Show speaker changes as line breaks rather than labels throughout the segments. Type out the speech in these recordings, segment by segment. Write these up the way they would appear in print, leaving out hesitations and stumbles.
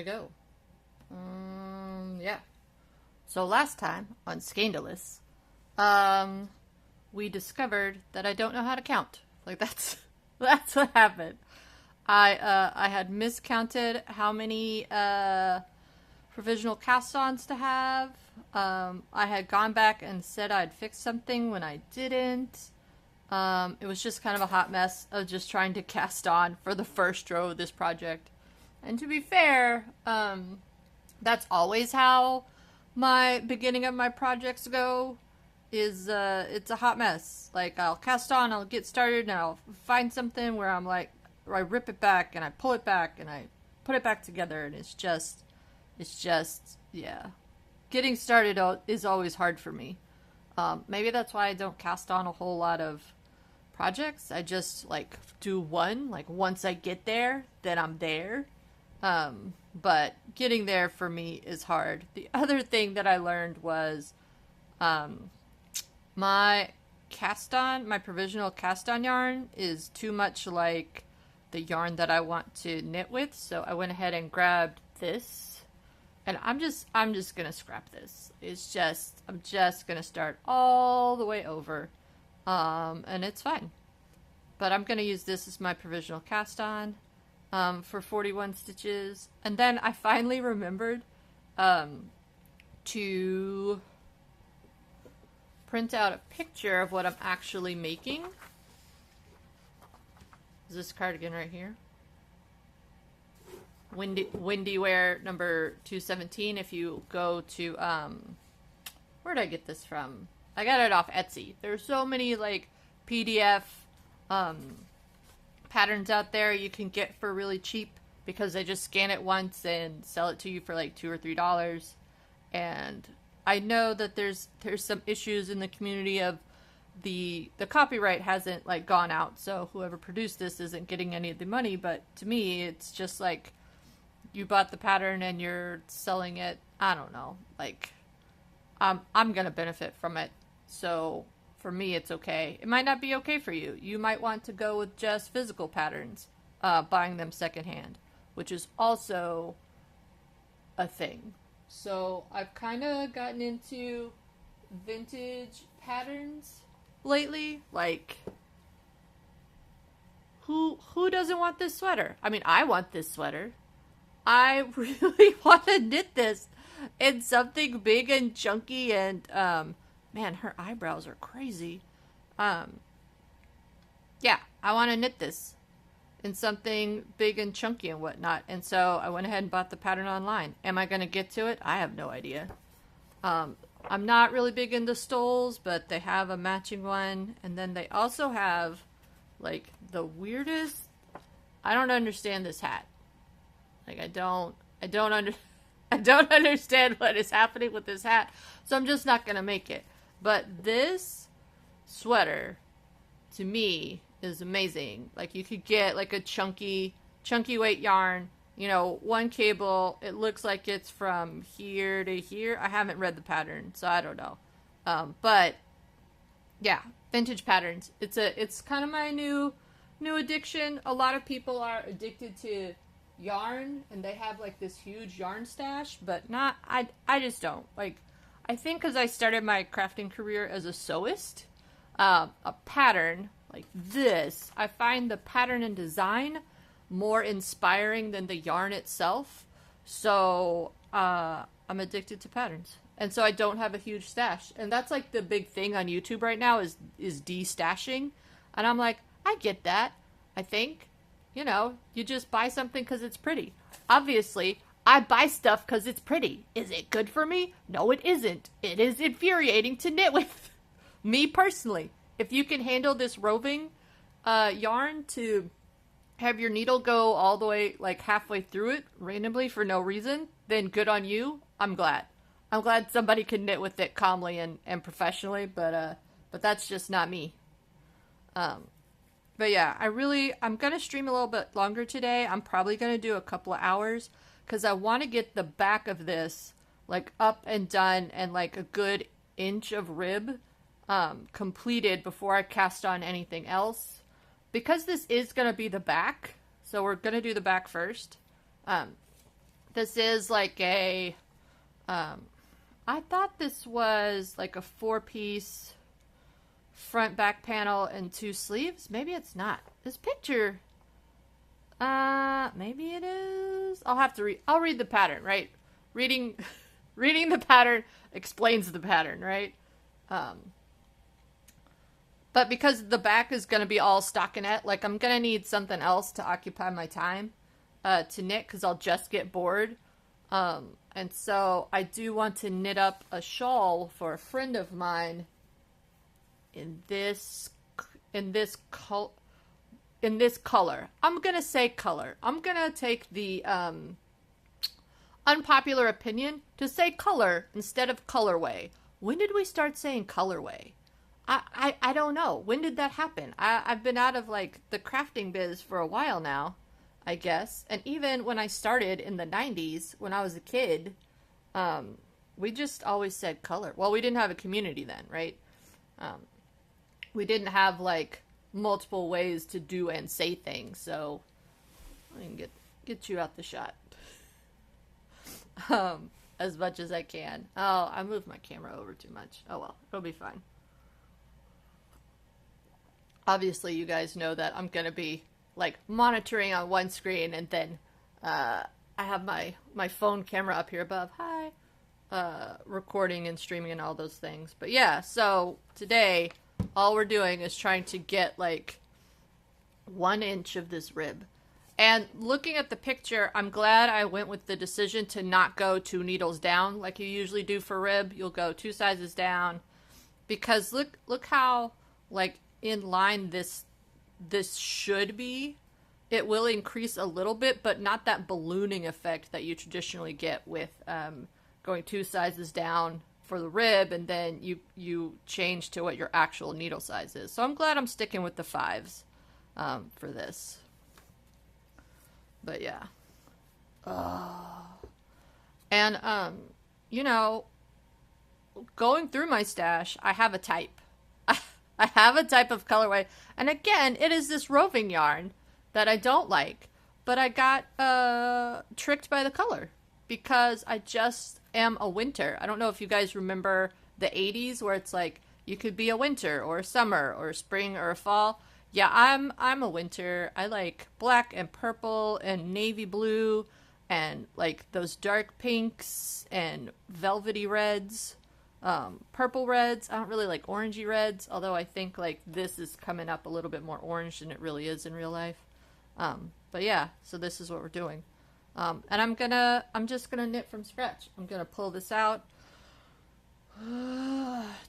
we go. Yeah. So last time on Scandalous, we discovered that I don't know how to count. Like that's what happened. I had miscounted how many provisional cast-ons to have. I had gone back and said I'd fix something when I didn't. It was just kind of a hot mess of just trying to cast on for the first row of this project. And to be fair, that's always how my beginning of my projects go. It's a hot mess. Like, I'll cast on, I'll get started, and I'll find something where I'm like, or I rip it back and I pull it back and I put it back together, and it's just, yeah. Getting started is always hard for me. Maybe that's why I don't cast on a whole lot of projects. I just, like, do one. Like, once I get there, then I'm there. But getting there for me is hard. The other thing that I learned was, my provisional cast-on yarn is too much like the yarn that I want to knit with, so I went ahead and grabbed this, and I'm just gonna scrap this. I'm just gonna start all the way over, and it's fine. But I'm gonna use this as my provisional cast-on, for 41 stitches, and then I finally remembered, to print out a picture of what I'm actually making. Is this cardigan right here? Windy Wear number 217. If you go to, where did I get this from? I got it off Etsy. There's so many, like, PDF, patterns out there you can get for really cheap because they just scan it once and sell it to you for like $2 or $3. And I know that there's some issues in the community of the copyright hasn't, like, gone out, so whoever produced this isn't getting any of the money. But to me, it's just like you bought the pattern and you're selling it. I don't know. Like, I'm gonna benefit from it, so for me, it's okay. It might not be okay for you. You might want to go with just physical patterns, buying them secondhand, which is also a thing. So I've kind of gotten into vintage patterns lately. Like, who doesn't want this sweater? I mean, I want this sweater. I really want to knit this in something big and chunky and, man, her eyebrows are crazy. Yeah, I want to knit this in something big and chunky and whatnot. And so I went ahead and bought the pattern online. Am I going to get to it? I have no idea. I'm not really big into stoles, but they have a matching one. And then they also have, like, the weirdest... I don't understand this hat. Like, I don't understand what is happening with this hat. So I'm just not going to make it. But this sweater, to me, is amazing. Like, you could get, like, a chunky weight yarn, you know, one cable. It looks like it's from here to here. I haven't read the pattern, so I don't know. But yeah, vintage patterns. It's kind of my new addiction. A lot of people are addicted to yarn, and they have, like, this huge yarn stash, but not, I just don't. Like, I think because I started my crafting career as a sewist, a pattern like this, I find the pattern and design more inspiring than the yarn itself. So I'm addicted to patterns, and so I don't have a huge stash. And that's, like, the big thing on YouTube right now is de-stashing. And I'm like, I get that. I think, you know, you just buy something because it's pretty. Obviously, I buy stuff because it's pretty. Is it good for me? No, it isn't. It is infuriating to knit with. Me personally. If you can handle this roving yarn to have your needle go all the way, like, halfway through it randomly for no reason, then good on you. I'm glad. I'm glad somebody can knit with it calmly and professionally, but that's just not me. But yeah, I'm going to stream a little bit longer today. I'm probably going to do a couple of hours because I want to get the back of this, like, up and done and, like, a good inch of rib completed before I cast on anything else. Because this is going to be the back, so we're going to do the back first. This is like a, I thought this was like a 4-piece front back panel and 2 sleeves. Maybe it's not. This picture, maybe it is. I'll read the pattern, right? Reading the pattern explains the pattern, right? But because the back is going to be all stockinette, like I'm going to need something else to occupy my time to knit because I'll just get bored. And so I do want to knit up a shawl for a friend of mine in this color. I'm going to say color. I'm going to take the unpopular opinion to say color instead of colorway. When did we start saying colorway? I don't know. When did that happen? I've been out of like the crafting biz for a while now, I guess. And even when I started in the 90s, when I was a kid, we just always said color. Well, we didn't have a community then, right? We didn't have like multiple ways to do and say things, so I can get you out the shot as much as I can. Oh, I moved my camera over too much. Oh well, it'll be fine. Obviously, you guys know that I'm gonna be like monitoring on one screen, and then I have my phone camera up here above. Hi, recording and streaming and all those things. But yeah, so today all we're doing is trying to get like 1 inch of this rib. And looking at the picture, I'm glad I went with the decision to not go 2 needles down like you usually do for rib. You'll go 2 sizes down, because look how like in line this should be. It will increase a little bit, but not that ballooning effect that you traditionally get with going 2 sizes down for the rib, and then you change to what your actual needle size is. So I'm glad I'm sticking with the 5s for this. But yeah. And you know, going through my stash, I have a type. I have a type of colorway. And again, it is this roving yarn that I don't like. But I got tricked by the color because I just am a winter. I don't know if you guys remember the 80s where it's like you could be a winter or a summer or a spring or a fall. Yeah, I'm a winter. I like black and purple and navy blue and like those dark pinks and velvety reds. Purple reds. I don't really like orangey reds, although I think like this is coming up a little bit more orange than it really is in real life. But yeah, so this is what we're doing. And I'm just gonna knit from scratch. I'm gonna pull this out,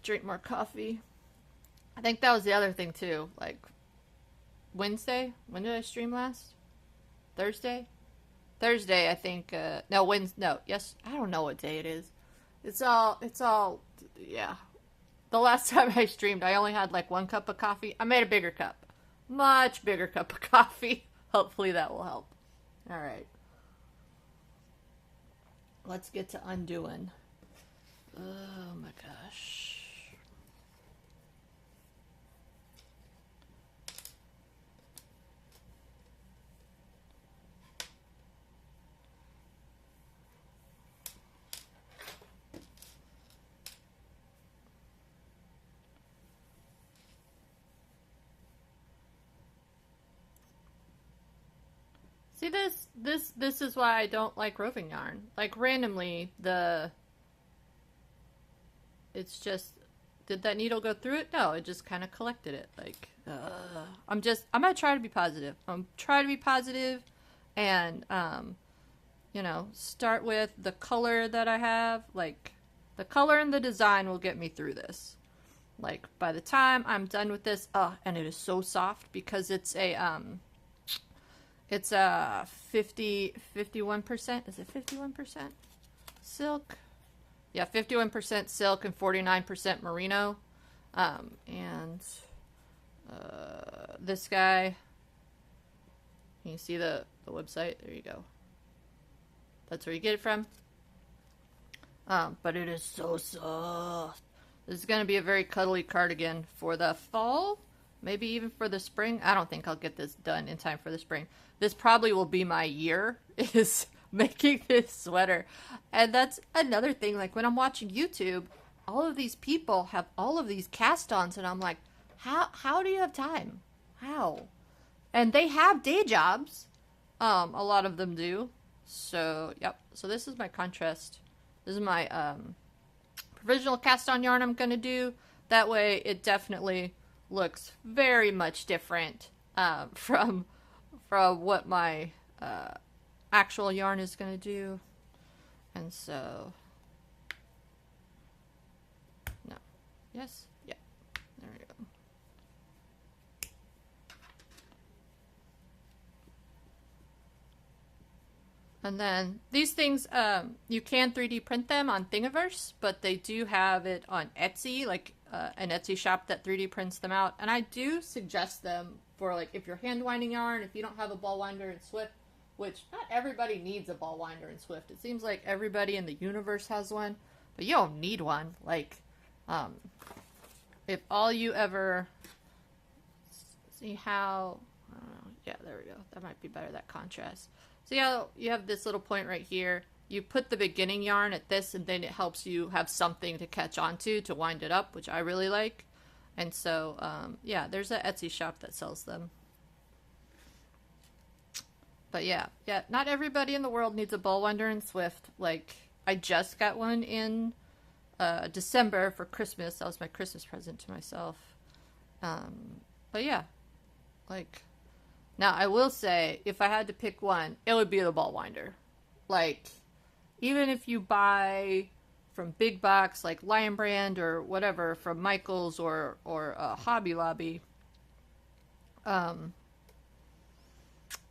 drink more coffee. I think that was the other thing too. Like Wednesday, when did I stream last? Thursday, I think. Yes, I don't know what day it is. It's all, yeah. The last time I streamed, I only had like 1 cup of coffee. I made a bigger cup. Much bigger cup of coffee. Hopefully that will help. All right. Let's get to undoing. Oh my gosh. See this is why I don't like roving yarn. Like randomly it's just, did that needle go through it? No, it just kind of collected it. Like I'm gonna try to be positive. And you know, start with the color that I have. Like the color and the design will get me through this. Like by the time I'm done with this, and it is so soft because it's a 51%, is it 51% silk? Yeah, 51% silk and 49% merino. And this guy, can you see the website? There you go. That's where you get it from. But it is so soft. This is going to be a very cuddly cardigan for the fall. Maybe even for the spring. I don't think I'll get this done in time for the spring. This probably will be my year, is making this sweater. And that's another thing. Like when I'm watching YouTube, all of these people have all of these cast-ons, and I'm like, how do you have time? How? And they have day jobs. A lot of them do. So, yep. So this is my contrast. This is my provisional cast-on yarn I'm going to do. That way it definitely looks very much different from what my actual yarn is going to do. And so, no. Yes? Yeah. There we go. And then these things, you can 3D print them on Thingiverse, but they do have it on Etsy, like an Etsy shop that 3D prints them out. And I do suggest them for like if you're hand winding yarn, if you don't have a ball winder in Swift, which not everybody needs a ball winder in Swift. It seems like everybody in the universe has one, but you don't need one. Like, if all you ever see how, I don't know, yeah, there we go. That might be better, that contrast. See how you have this little point right here? You put the beginning yarn at this, and then it helps you have something to catch onto to wind it up, which I really like. And so, yeah, there's an Etsy shop that sells them. But yeah, not everybody in the world needs a ball winder in Swift. Like, I just got one in December for Christmas. That was my Christmas present to myself. But yeah, like, now I will say, if I had to pick one, it would be the ball winder. Like, even if you buy from big box, like Lion Brand or whatever, from Michaels or Hobby Lobby,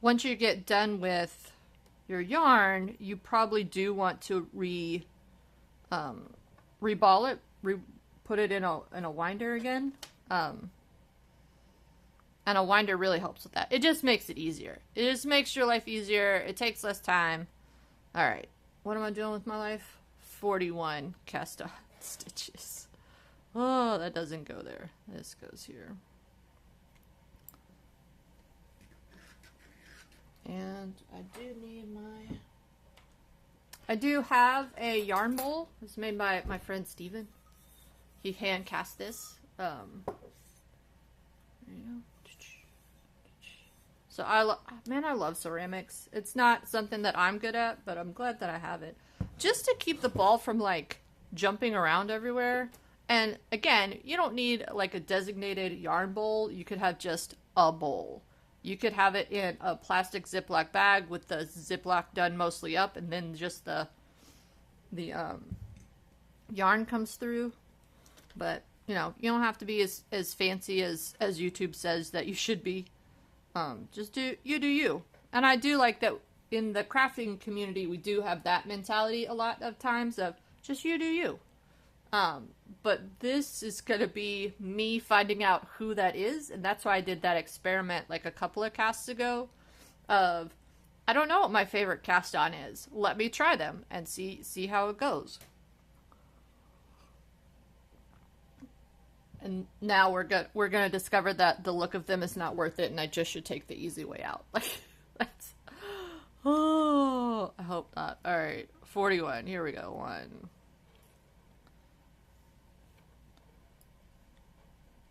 once you get done with your yarn, you probably do want to reball it, put it in a winder again. And a winder really helps with that. It just makes it easier. It just makes your life easier. It takes less time. All right. What am I doing with my life? 41 cast on stitches. Oh, that doesn't go there. This goes here. And I do have a yarn bowl. It's made by my friend Steven. He hand cast this. There you go. So I love ceramics. It's not something that I'm good at, but I'm glad that I have it. Just to keep the ball from like jumping around everywhere. And again, you don't need like a designated yarn bowl. You could have just a bowl. You could have it in a plastic Ziploc bag with the Ziploc done mostly up, and then just the yarn comes through. But you know, you don't have to be as fancy as YouTube says that you should be. Just do you. And I do like that in the crafting community, we do have that mentality a lot of times of just you do you. But this is going to be me finding out who that is. And that's why I did that experiment like a couple of casts ago of, I don't know what my favorite cast on is. Let me try them and see how it goes. And now we're gonna discover that the look of them is not worth it, and I just should take the easy way out. Like, that's... Oh, I hope not. All right, 41. Here we go. 1,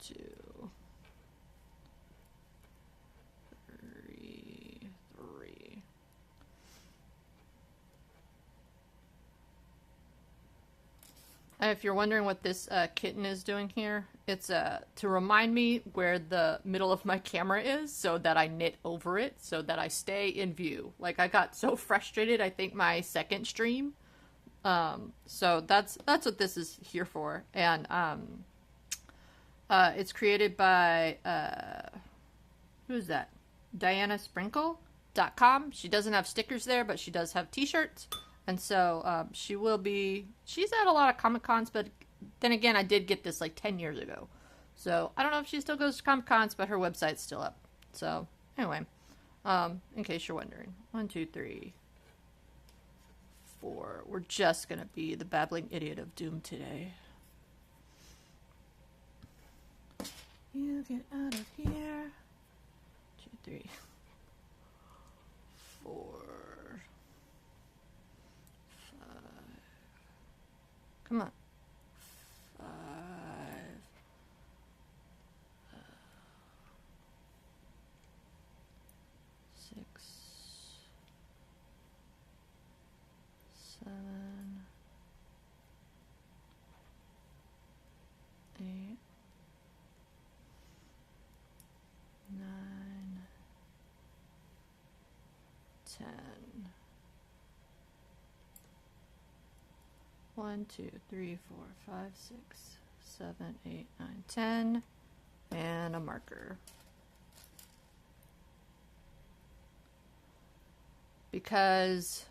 2, 3. And if you're wondering what this kitten is doing here, it's to remind me where the middle of my camera is so that I knit over it so that I stay in view. Like, I got so frustrated, I think, my second stream. So that's what this is here for. And it's created by, who's that? DianaSprinkle.com. She doesn't have stickers there, but she does have t-shirts. And so she's at a lot of Comic-Cons, but then again, I did get this like 10 years ago. So I don't know if she still goes to Comic-Cons, but her website's still up. So anyway, in case you're wondering. 1, 2, 3, 4. We're just going to be the babbling idiot of doom today. You get out of here. 2, 3, 4. Come on. 5. 6. 7. 8. 9. 10. 1, 2, 3, 4, 5, 6, 7, 8, 9, 10, and a marker. Because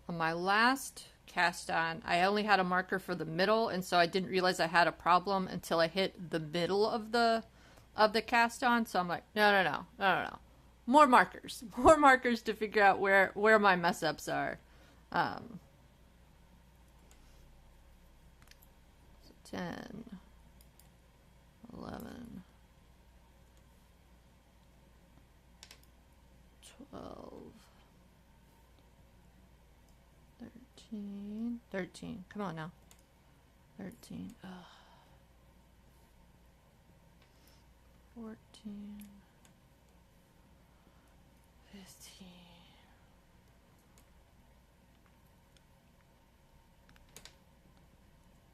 on my last cast on, I only had a marker for the middle, and so I didn't realize I had a problem until I hit the middle of the cast on. So I'm like, no. More markers to figure out where my mess ups are. 10, 11, 12, 13. Come on now. 13. 14, 15.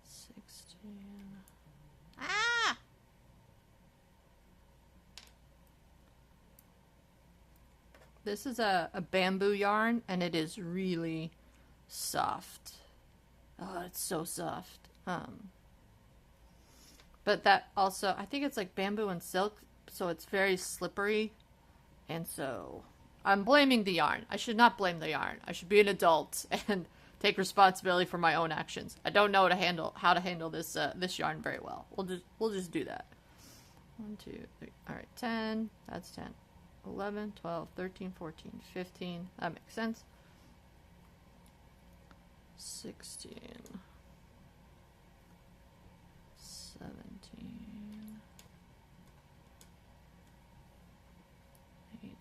16. Ah! This is a bamboo yarn, and it is really soft. Oh, it's so soft. But that also, I think it's like bamboo and silk, so it's very slippery. And so I'm blaming the yarn. I should not blame the yarn. I should be an adult and take responsibility for my own actions. I don't know how to handle this this yarn very well. We'll just do that. 1, 2, 3. All right, 10. That's 10. 11, 12, 13, 14, 15. That makes sense. 16. 17. 18.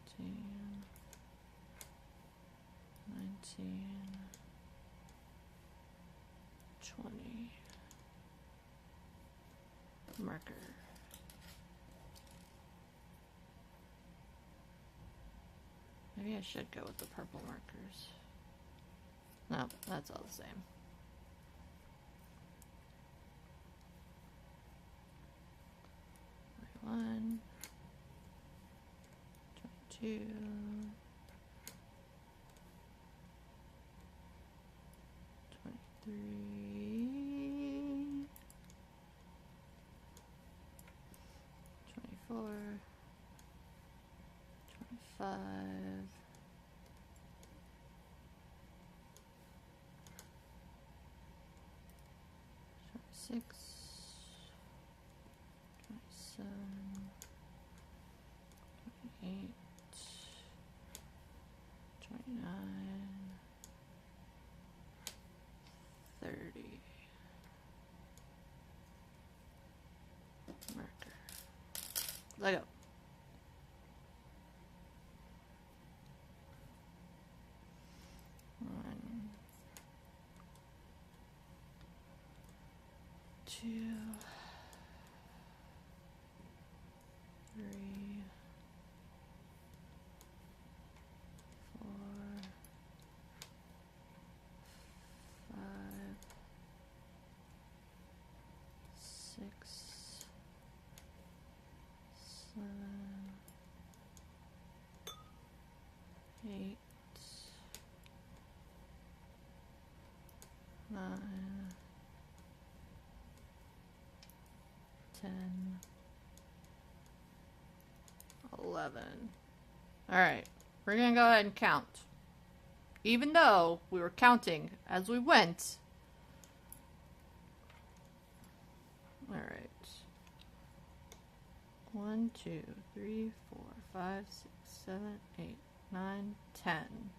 19. 20. Marker. Maybe I should go with the purple markers. No, that's all the same. 21, 22, 23, 24, 25, 26, 27, 28, 29, 30. Marker. Let go. 1, 2, 3, 4, 5, 6, 7, 8, 9, 10, 11. All right, we're gonna go ahead and count. Even though we were counting as we went. All right. 1, 2, 3, 4, 5, 6, 7, 8, 9, 10,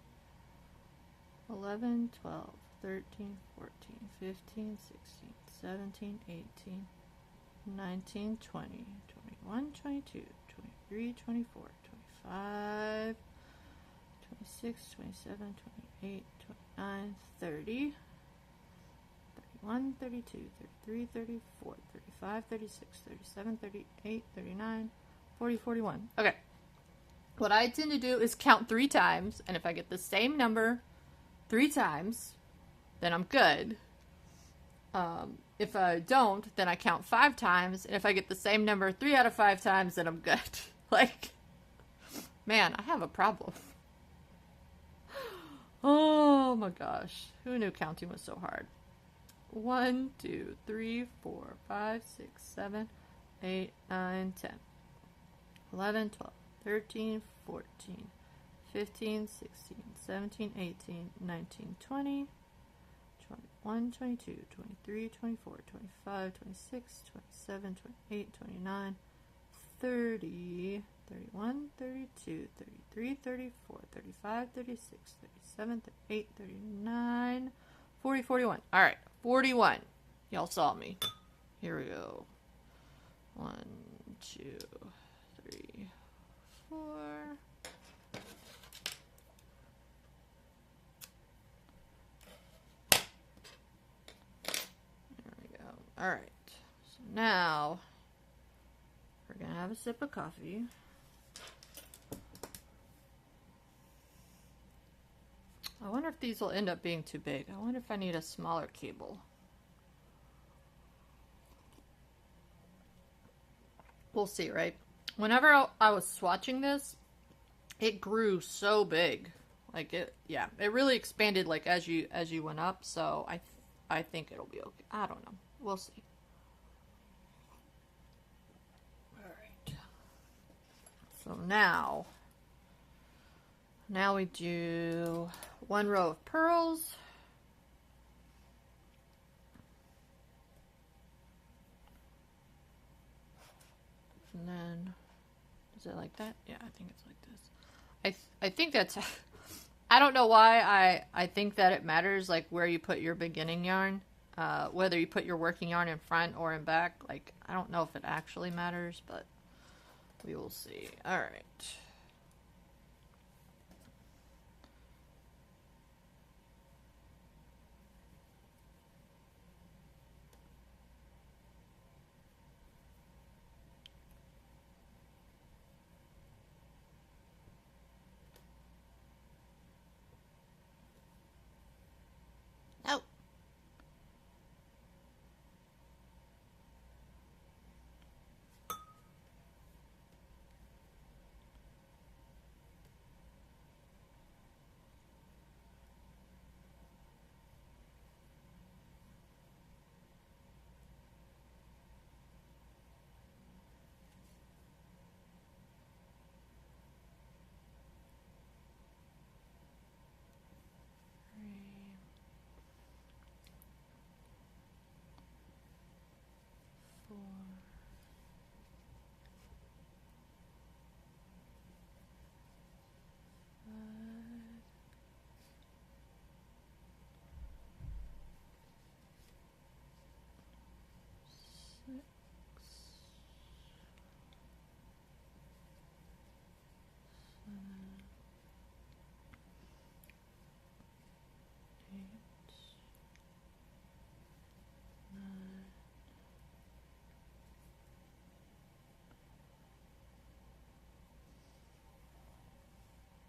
11, 12, 13, 14, 15, 16, 17, 18, 19, 20, 21, 22, 23, 24, 25, 26, 27, 28, 29, 30, 31, 32, 33, 34, 35, 36, 37, 38, 39, 40, 41. Okay. What I tend to do is count 3 times, and if I get the same number 3 times, then I'm good. If I don't, then I count 5 times, and if I get the same number 3 out of 5 times, then I'm good. Like, man, I have a problem. Oh my gosh. Who knew counting was so hard? 1, 2, 3, 4, 5, 6, 7, 8, 9, 10, 11, 12, 13, 14, 15, 16, 17, 18, 19, 20, 21, 22, 23, 24, 25, 26, 27, 28, 29, 30, 31, 32, 33, 34, 35, 36, 37, 38, 39, 40, 41. All right, 41. Y'all saw me. Here we go. 1, 2, 3, 4. There we go. All right. So now we're going to have a sip of coffee. I wonder if these will end up being too big. I wonder if I need a smaller cable. We'll see, right? Whenever I was swatching this, it grew so big. Like it really expanded like as you went up, so I think it'll be okay. I don't know. We'll see. All right. So now we do 1 row of pearls. And then, is it like that? Yeah, I think it's like this. I think that's, I don't know why I think that it matters, like, where you put your beginning yarn. Whether you put your working yarn in front or in back. Like, I don't know if it actually matters, but we will see. All right. Oh.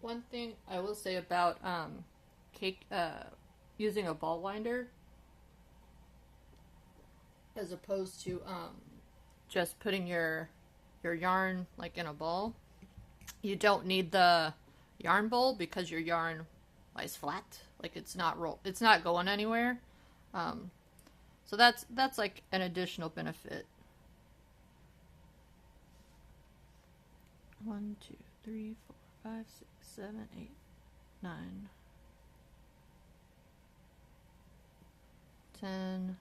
One thing I will say about cake using a ball winder as opposed to just putting your yarn like in a ball, you don't need the yarn bowl because your yarn lies flat, like it's not going anywhere. So that's like an additional benefit. 1, 2, 3, 4, 5, 6, 7, 8, 9, 10,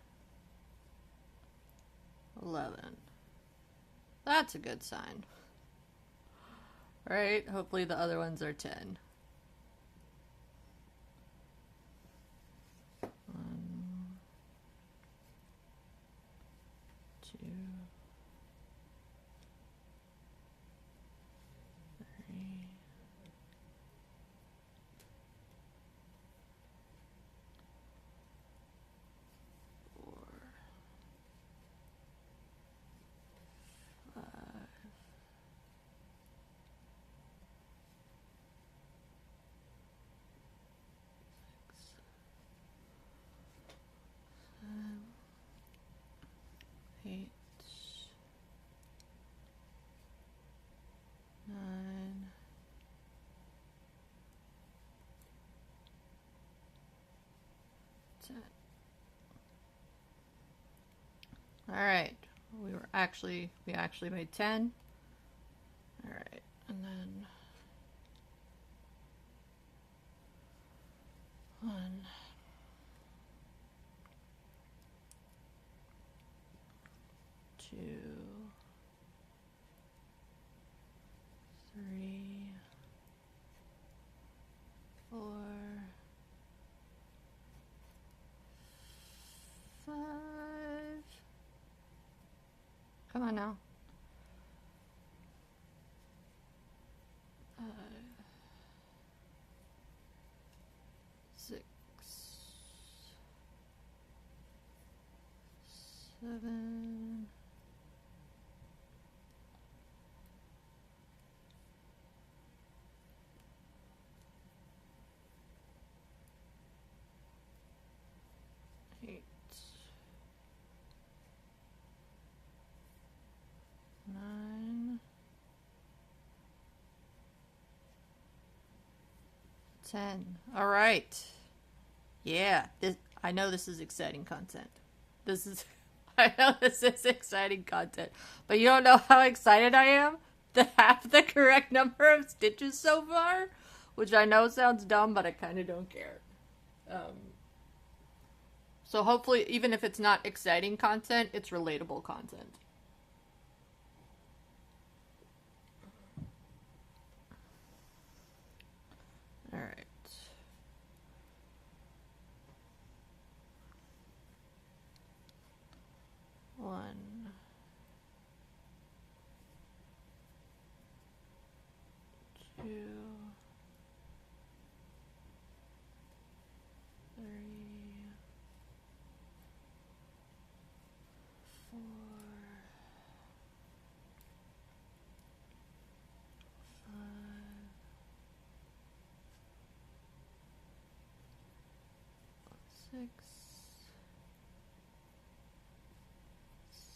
11. That's a good sign. Right? Hopefully the other ones are 10. 1, 2, 3, 4, All right. We actually made 10. All right. And then 1, 2, 3, 4, 5. Come on now. 6, 7, 8, 9, 10. All right. Yeah, I know this is exciting content. I know this is exciting content. But you don't know how excited I am to have the correct number of stitches so far? Which I know sounds dumb, but I kind of don't care. So hopefully, even if it's not exciting content, it's relatable content. All right. One, 2, 3, 4, 5, 6,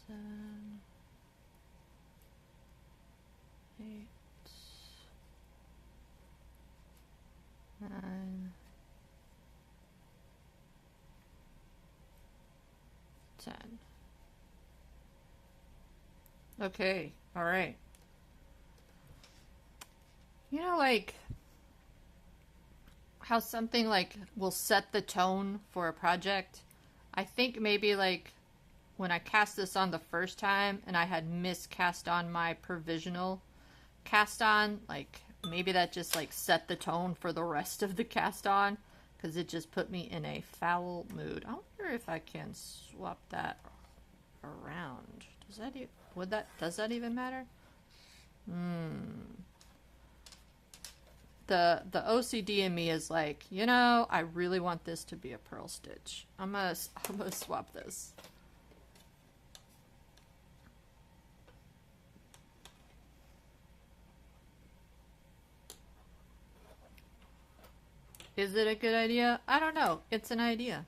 7, 8, 9, 10. Okay, all right. You know, like how something like will set the tone for a project? I think maybe like when I cast this on the first time and I had miscast on my provisional cast on, like maybe that just like set the tone for the rest of the cast on because it just put me in a foul mood. I wonder if I can swap that around. Does that even matter? The OCD in me is like, you know, I really want this to be a purl stitch. I'm gonna swap this. Is it a good idea? I don't know. It's an idea.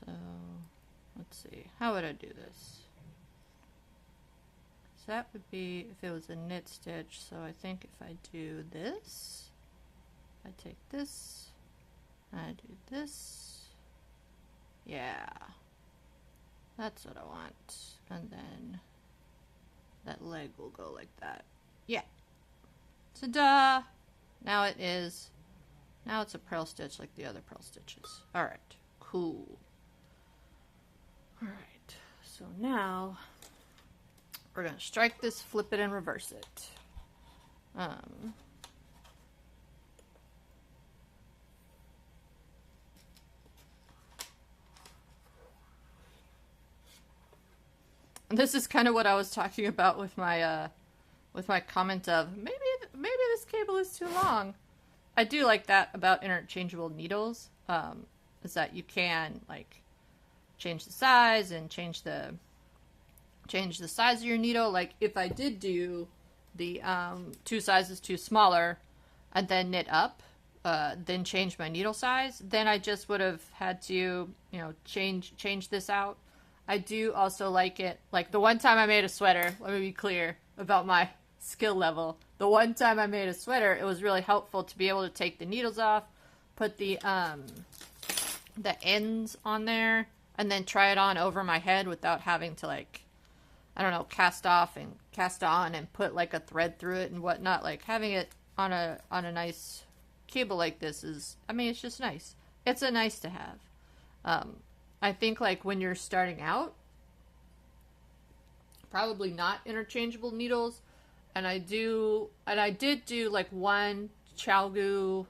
So, let's see. How would I do this? So that would be if it was a knit stitch. So I think if I do this, I take this, I do this. Yeah. That's what I want. And then that leg will go like that. Yeah. Ta-da! Now it's a purl stitch like the other purl stitches. Alright. Cool. Alright. So now we're going to strike this, flip it, and reverse it. This is kind of what I was talking about with my comment of maybe this cable is too long. I do like that about interchangeable needles, is that you can like change the size and change the size of your needle. Like if I did do the 2 sizes too smaller and then knit up, then change my needle size, then I just would have had to, change this out. I do also like it. Like the one time I made a sweater, let me be clear about my skill level. The one time I made a sweater, it was really helpful to be able to take the needles off, put the ends on there, and then try it on over my head without having to, like, I don't know, cast off and cast on and put like a thread through it and whatnot. Like having it on a nice cable like this is, I mean, it's just nice. It's a nice to have. I think like when you're starting out, probably not interchangeable needles. And I did do like one Chalgu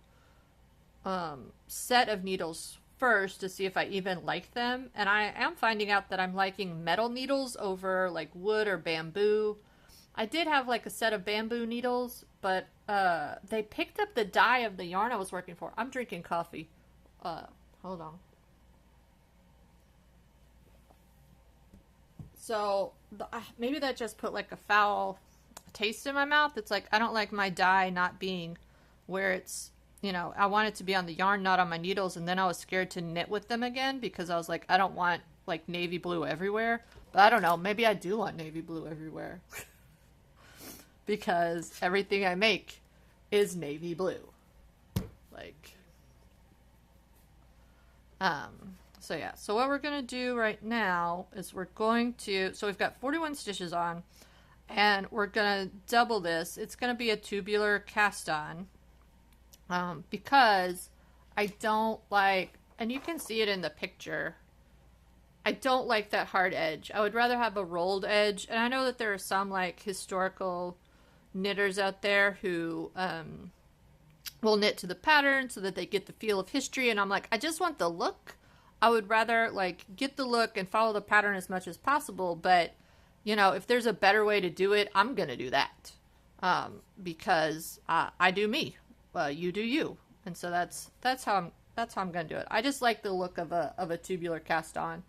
set of needles first to see if I even like them. And I am finding out that I'm liking metal needles over like wood or bamboo. I did have like a set of bamboo needles, but they picked up the dye of the yarn I was working for. I'm drinking coffee. Hold on. So maybe that just put like a foul taste in my mouth. It's like I don't like my dye not being where it's, I want it to be on the yarn, not on my needles. And then I was scared to knit with them again because I was like, I don't want like navy blue everywhere. But I don't know, maybe I do want navy blue everywhere. Because everything I make is navy blue. Like, so yeah. So what we're going to do right now is we're going to, so we've got 41 stitches on, and we're going to double this. It's going to be a tubular cast on, because I don't like, and you can see it in the picture, I don't like that hard edge. I would rather have a rolled edge. And I know that there are some like historical knitters out there who will knit to the pattern so that they get the feel of history, and I'm like, I just want the look. I would rather like get the look and follow the pattern as much as possible, but if there's a better way to do it, I'm gonna do that, because I do me, you do you, and so that's how I'm gonna do it. I just like the look of a tubular cast on.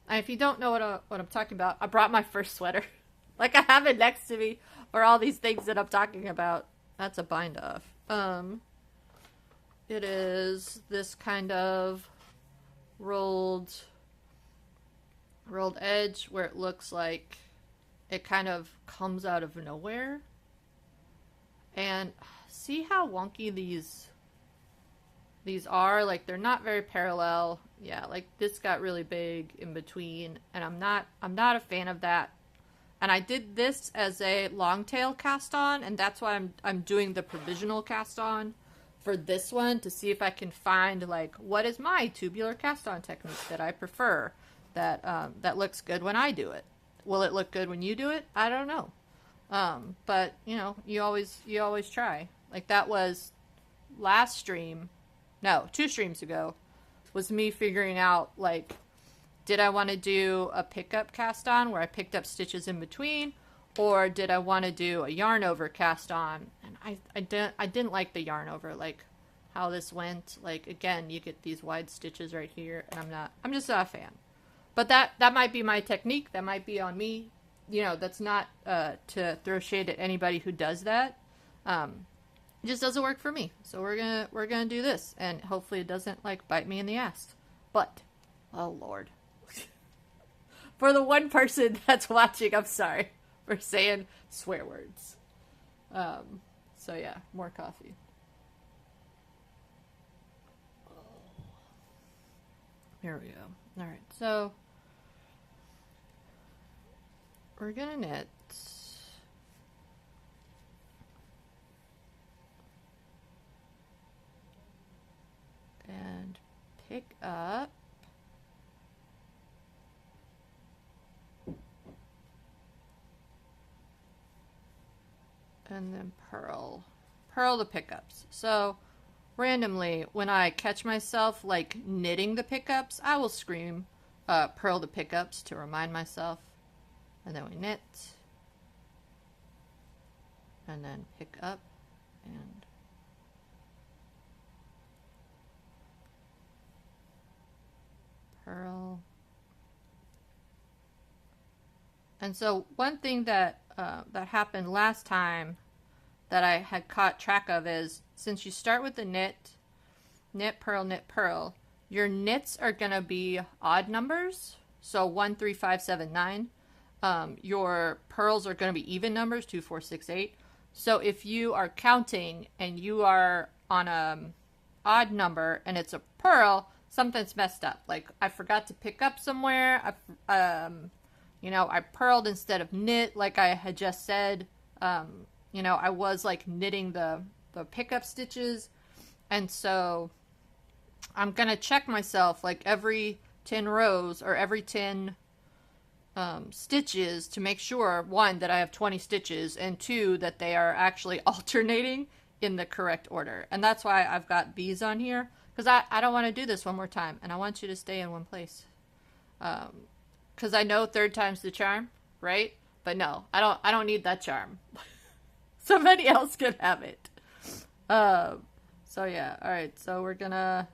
And if you don't know what I'm talking about, I brought my first sweater. Like I have it next to me for all these things that I'm talking about. That's a bind off. It is this kind of rolled edge where it looks like it kind of comes out of nowhere. And see how wonky these are? Like they're not very parallel. Yeah, like this got really big in between, and I'm not a fan of that. And I did this as a long tail cast on, and that's why I'm doing the provisional cast on for this one, to see if I can find like what is my tubular cast on technique that I prefer, that looks good when I do it. Will it look good when you do it? I don't know. But you always try. Like that was last stream, no, 2 streams ago, was me figuring out like, did I want to do a pickup cast on where I picked up stitches in between, or did I want to do a yarn over cast on? And I didn't like the yarn over, like how this went. Like again, you get these wide stitches right here, and I'm just not a fan. But that might be my technique. That might be on me. That's not to throw shade at anybody who does that. It just doesn't work for me. So we're gonna do this, and hopefully it doesn't like bite me in the ass. But oh Lord. For the one person that's watching, I'm sorry for saying swear words. So yeah, more coffee. Here we go. All right, so we're gonna knit and pick up and then purl the pickups. So randomly, when I catch myself like knitting the pickups, I will scream purl the pickups to remind myself, and then we knit and then pick up and purl. And so one thing that happened last time that I had caught track of is, since you start with the knit knit, purl, your knits are going to be odd numbers. So 1, 3, 5, 7, 9. Your purls are going to be even numbers, 2, 4, 6, 8. So if you are counting and you are on a odd number and it's a purl, something's messed up. Like I forgot to pick up somewhere. I purled instead of knit, like I had just said. I was like knitting the pickup stitches, and so I'm gonna check myself like every 10 rows or every 10 stitches to make sure, one, that I have 20 stitches, and two, that they are actually alternating in the correct order. And that's why I've got bees on here, because I don't want to do this one more time, and I want you to stay in one place. Because I know third time's the charm, right? But no, I don't need that charm. Somebody else can have it. So yeah, alright, so we're gonna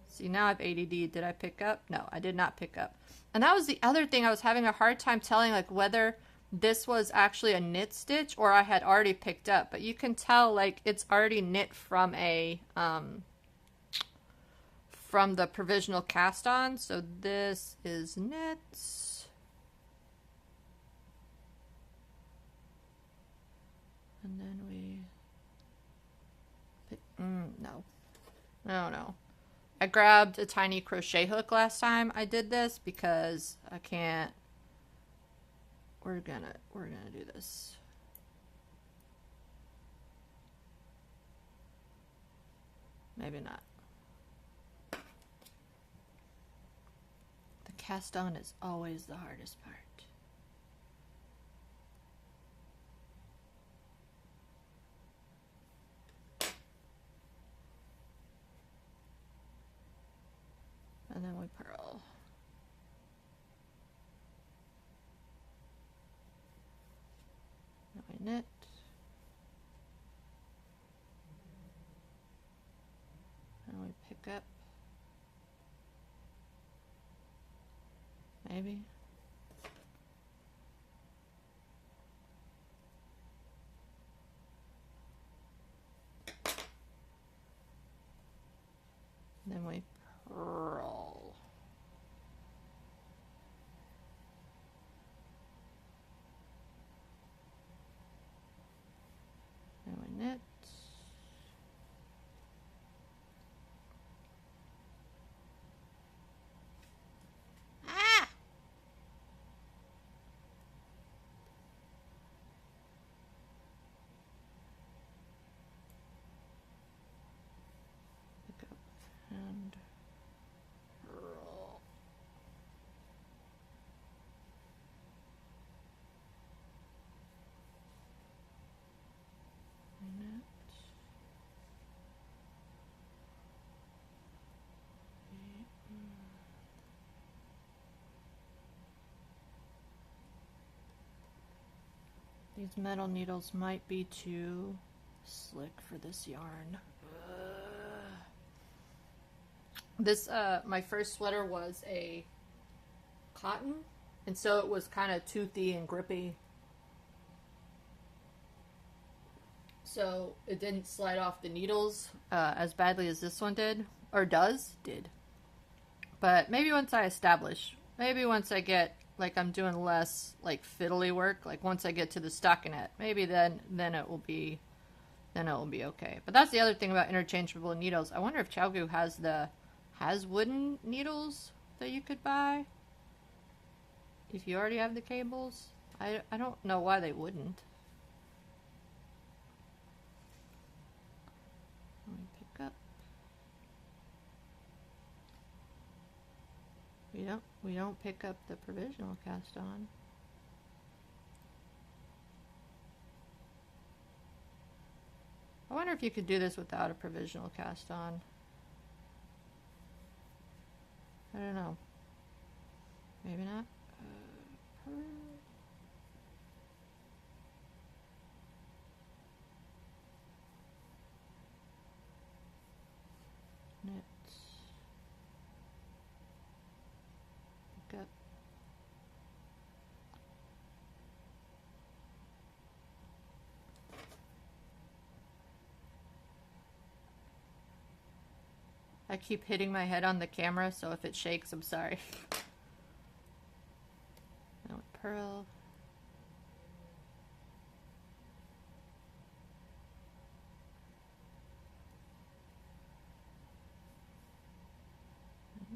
see. Now I have ADD. Did I pick up? No, I did not pick up. And that was the other thing. I was having a hard time telling like whether this was actually a knit stitch or I had already picked up. But you can tell like it's already knit from a from the provisional cast on. So this is knits. And then we no. I grabbed a tiny crochet hook last time I did this because I can't. We're gonna do this. Maybe not. The cast on is always the hardest part. And then we purl. Now we knit. And we pick up. Maybe. And then we purl. And we knit. Ah! Pick up and purl. Knit. These metal needles might be too slick for this yarn. This, my first sweater was a cotton, and so it was kind of toothy and grippy. So it didn't slide off the needles as badly as this one did, or did. But maybe once I establish, maybe once I get, like I'm doing less like fiddly work, like once I get to the stockinette, maybe then it will be okay. But that's the other thing about interchangeable needles. I wonder if ChowGoo has wooden needles that you could buy if you already have the cables. I don't know why they wouldn't. Let me pick up. We don't pick up the provisional cast on. I wonder if you could do this without a provisional cast on. I don't know. Maybe not. Knit. Pick up. I keep hitting my head on the camera, so if it shakes, I'm sorry. Now with pearl.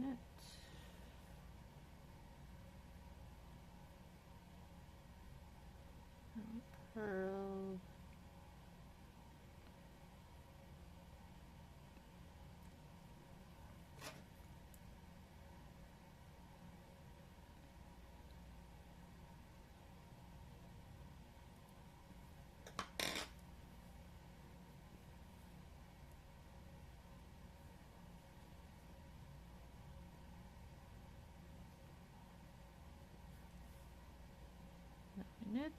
Knit. Pearl. Knit.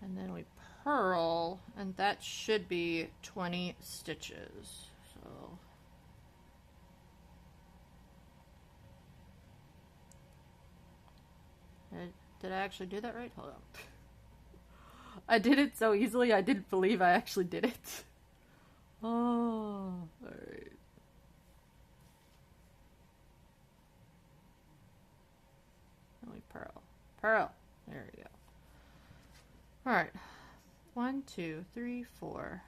And then we purl, and that should be 20 stitches. So did I actually do that right? Hold on. I did it so easily, I didn't believe I actually did it. Oh, alright. And we purl. Purl. There we go. Alright. 1, 2, 3, 4,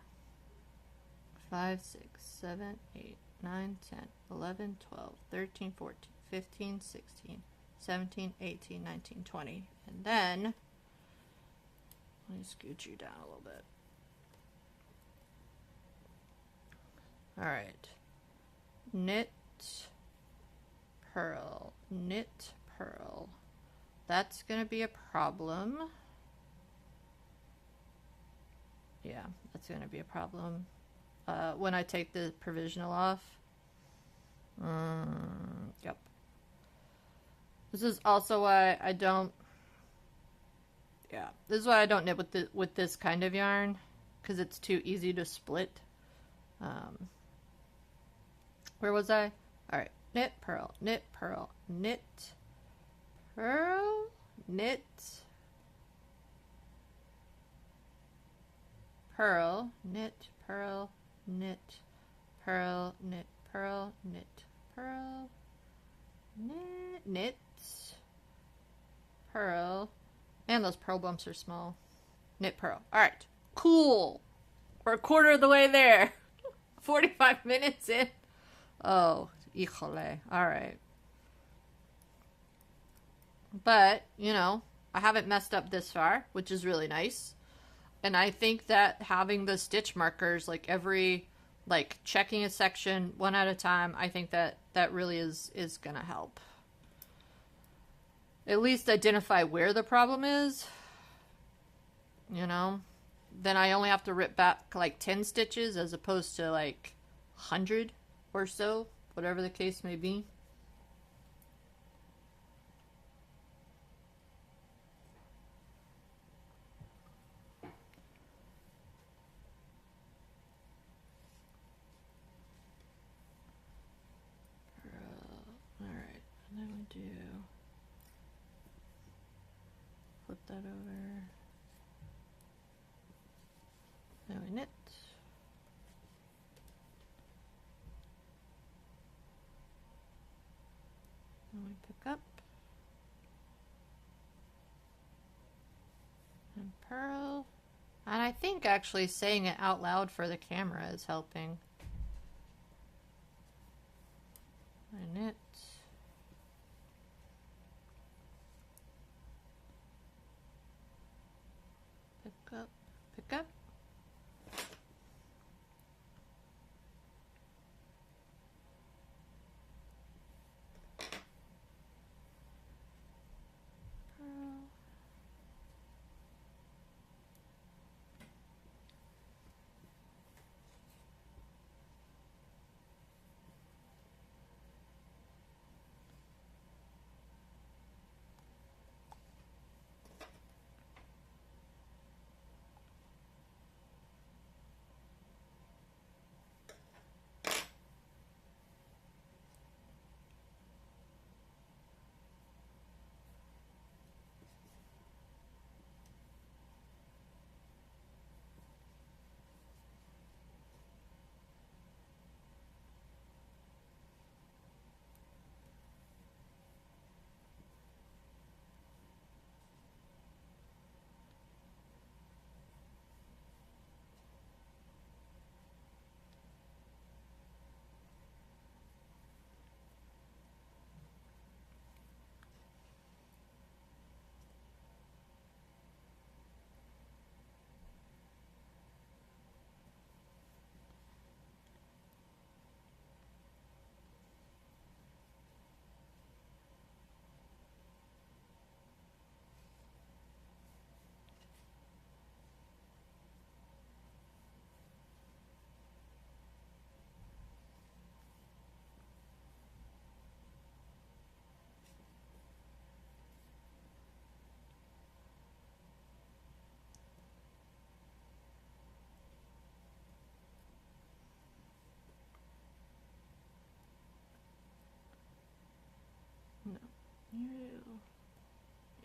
5, 6, 7, 8, 9, 10, 11, 12, 13, 14, 15, 16, 17, 18, 19, 20. And then, let me scoot you down a little bit. Alright. Knit, purl, knit, purl. That's going to be a problem. Yeah, that's going to be a problem when I take the provisional off. Yep. This is also why I don't. Yeah, this is why I don't knit with this kind of yarn, because it's too easy to split. Where was I? All right, knit, purl, knit, purl, knit, purl, knit. Purl, knit, purl, knit, purl, knit, purl, knit, purl, knit, knit, purl, and those purl bumps are small. Knit, purl. All right, cool. We're a quarter of the way there. 45 minutes in. Oh, híjole. All right. But, you know, I haven't messed up this far, which is really nice. And I think that having the stitch markers, like every, like checking a section one at a time, I think that really is going to help. At least identify where the problem is, you know. Then I only have to rip back like 10 stitches as opposed to like 100 or so, whatever the case may be. Alright, and then we do flip that over. Then we knit. Then we pick up. And purl. And I think actually saying it out loud for the camera is helping. I knit. Pick up, pick up.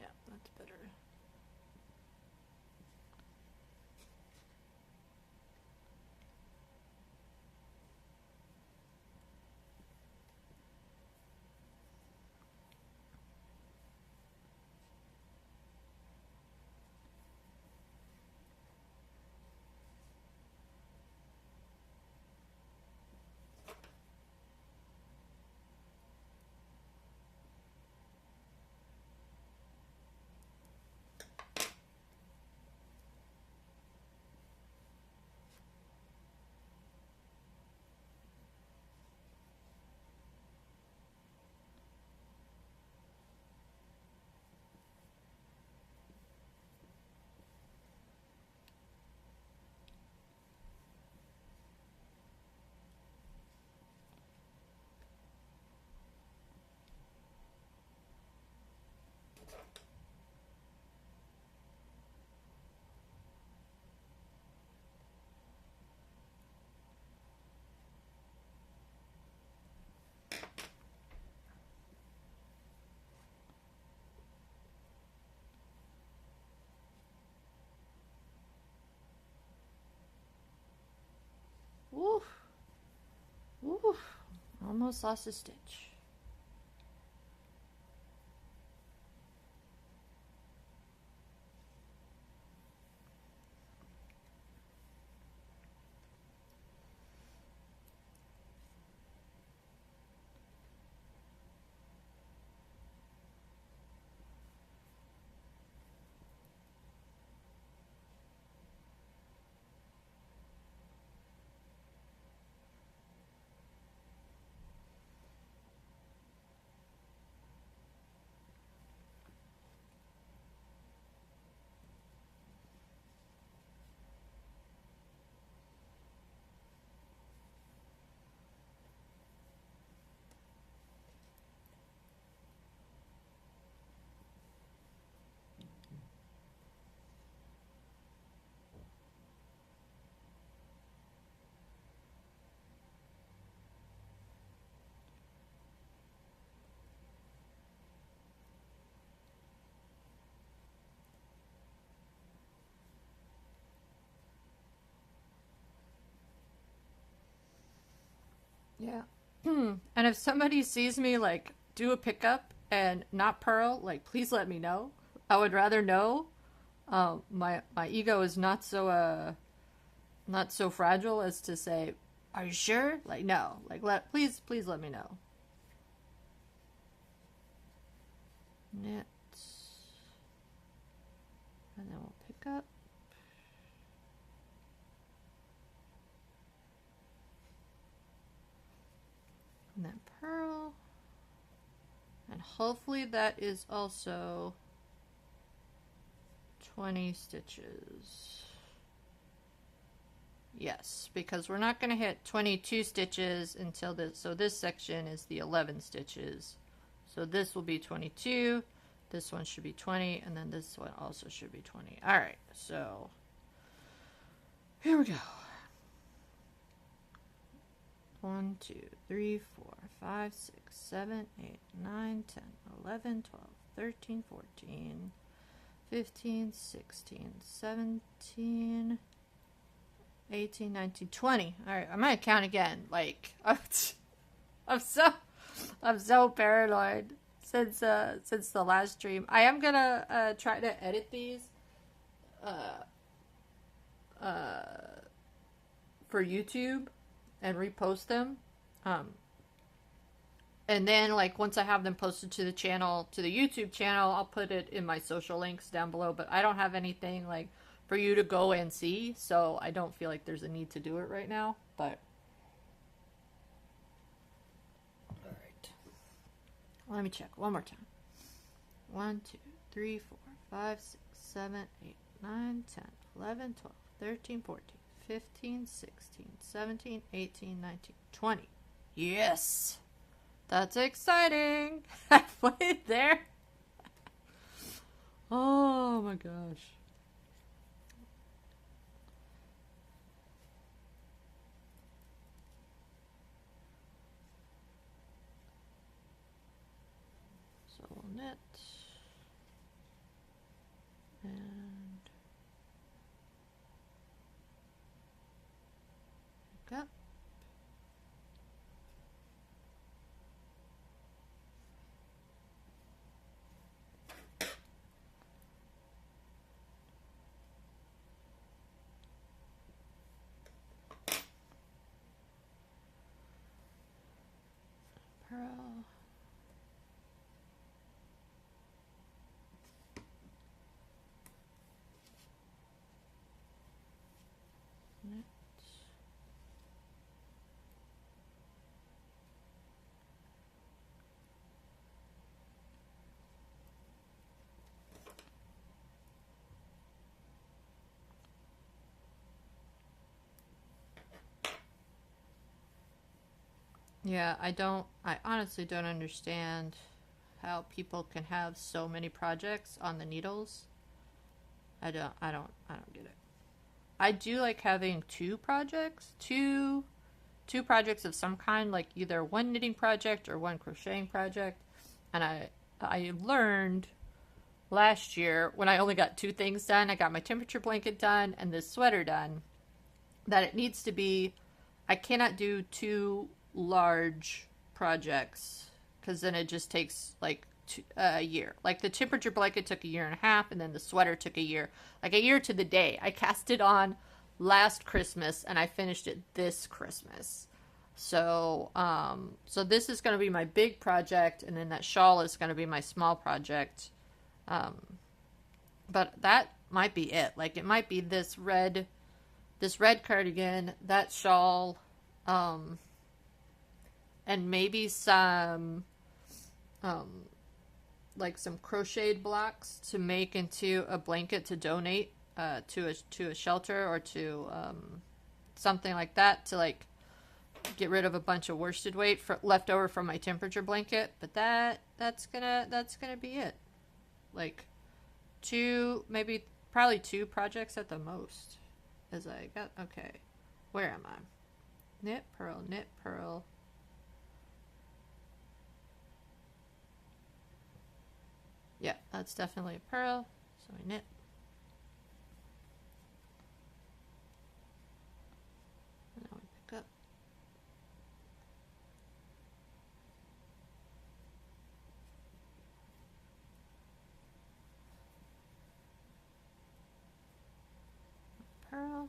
Yeah, that's better. Woo! Woo! Almost lost a stitch. Yeah. And if somebody sees me like do a pickup and not purl, like please let me know. I would rather know. My ego is not so fragile as to say, "Are you sure?" Like no, like please let me know. Knit, and then we'll pick up. And then purl. And hopefully that is also 20 stitches. Yes, because we're not going to hit 22 stitches until this. So this section is the 11 stitches. So this will be 22. This one should be 20. And then this one also should be 20. All right. So here we go. 1, 2, 3, 4, 5, 6, 7, 8, 9, 10, 11, 12, 13, 14, 15, 16, 17, 18, 19, 20. All right, I'm gonna count again. Like I'm so paranoid since the last stream. I am gonna try to edit these for YouTube and repost them. And then like once I have them posted to the channel, to the YouTube channel, I'll put it in my social links down below. But I don't have anything like for you to go and see, so I don't feel like there's a need to do it right now. But all right, let me check one more time. 1, 2, 3, 4, 5, 6, 7, 8, 9, 10, 11, 12, 13, 14, 15, 16, 17, 18, 19, 20. Yes! That's exciting! I played there. Oh my gosh. So we'll knit and pick up. Purl. Knit. Yeah, I honestly don't understand how people can have so many projects on the needles. I don't get it. I do like having two projects of some kind, like either one knitting project or one crocheting project. And I learned last year when I only got two things done, I got my temperature blanket done and this sweater done, that it needs to be, I cannot do two large projects because then it just takes like a year. Like the temperature blanket took a year and a half, and then the sweater took a year, like a year to the day. I cast it on last Christmas and I finished it this Christmas. So so this is going to be my big project, and then that shawl is going to be my small project. Um, but that might be it. Like it might be this red cardigan, that shawl, and maybe some like some crocheted blocks to make into a blanket to donate to a shelter, or to something like that, to like get rid of a bunch of worsted weight left over from my temperature blanket. But that's gonna be it. Like probably two projects at the most. As I got, okay, where am I? Knit, purl. Yeah, that's definitely a purl. So I knit. And now we pick up. Purl.